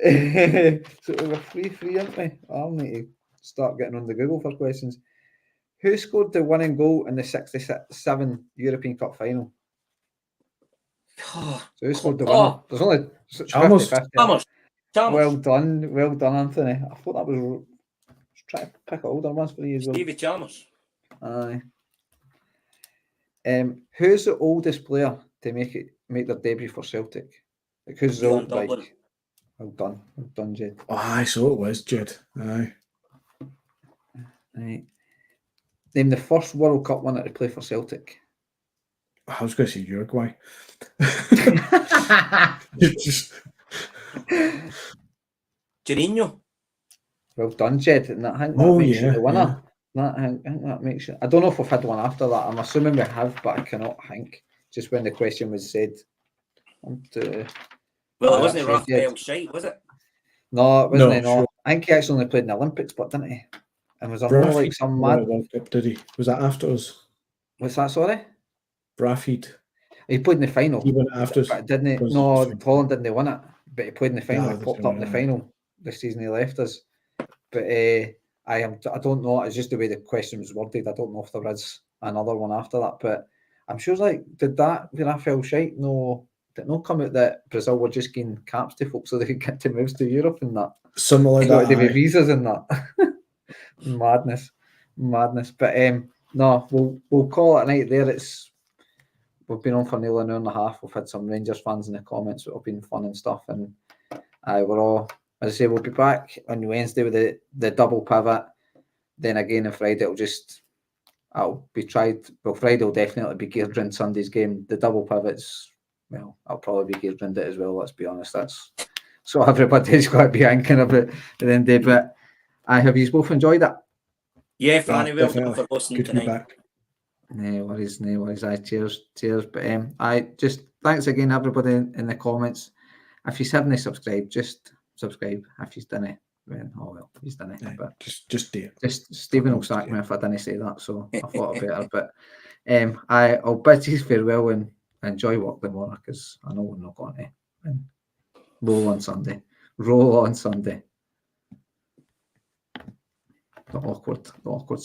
that. So we're 3-3, aren't we? I'll need to start getting on the Google for questions. Who scored the winning goal in the 67 European Cup final? So who scored the winner? There's only Chalmers. 50-50. Chalmers. Well done, Anthony. I thought that was trying to pick older ones for you as well. Stevie Chalmers. Aye. Who's the oldest player to make their debut for Celtic? Like, who's the old Dublin. like? Well done, Jed. Oh, aye, so it was, Jed. Aye. Right. Name the first World Cup winner to play for Celtic. I was going to say Uruguay. Just... Jorginho. Well done, Jed. And I think that makes you the winner. I think that makes it. I don't know if we've had one after that. I'm assuming we have, but I cannot think. Just when the question was said. Well, it wasn't Raphael Shite, was it? No, it wasn't. No, sure. I think he actually only played in the Olympics, but didn't he? And was there more like some mad? World Cup, did he? Was that after us? What's that? Sorry. Braffied. He played in the final. He went after us. But didn't he? No, Holland didn't win it, but he played in the final. He popped up in the final this season. He left us. But I don't know. It's just the way the question was worded. I don't know if there is another one after that. But I'm sure, like, did that Raphael Shite did it not come out that Brazil were just getting caps to folks so they could get to moves to Europe and that? Something like that. Got visas and that. Madness. But no, we'll call it a night there. We've been on for nearly an hour and a half. We've had some Rangers fans in the comments that have been fun and stuff, and we're all, as I say, we'll be back on Wednesday with the double pivot. Then again on Friday it'll be tried. Well, Friday will definitely be geared around Sunday's game. The double pivots, well, I'll probably be geared around it as well. Let's be honest. That's so everybody's got to be thinking about at the end of the day. But have you both enjoyed it? Yeah, Franny, well done for hosting tonight. No worries. Cheers. But I just thanks again, everybody in the comments. If you haven't subscribed, just subscribe. If you've done it, then he's done it. But just do it. Just Stephen will sack me if I didn't say that. So I thought I better. But I'll bid you farewell and enjoy work tomorrow because I know we're not going to. And roll on Sunday. The awkward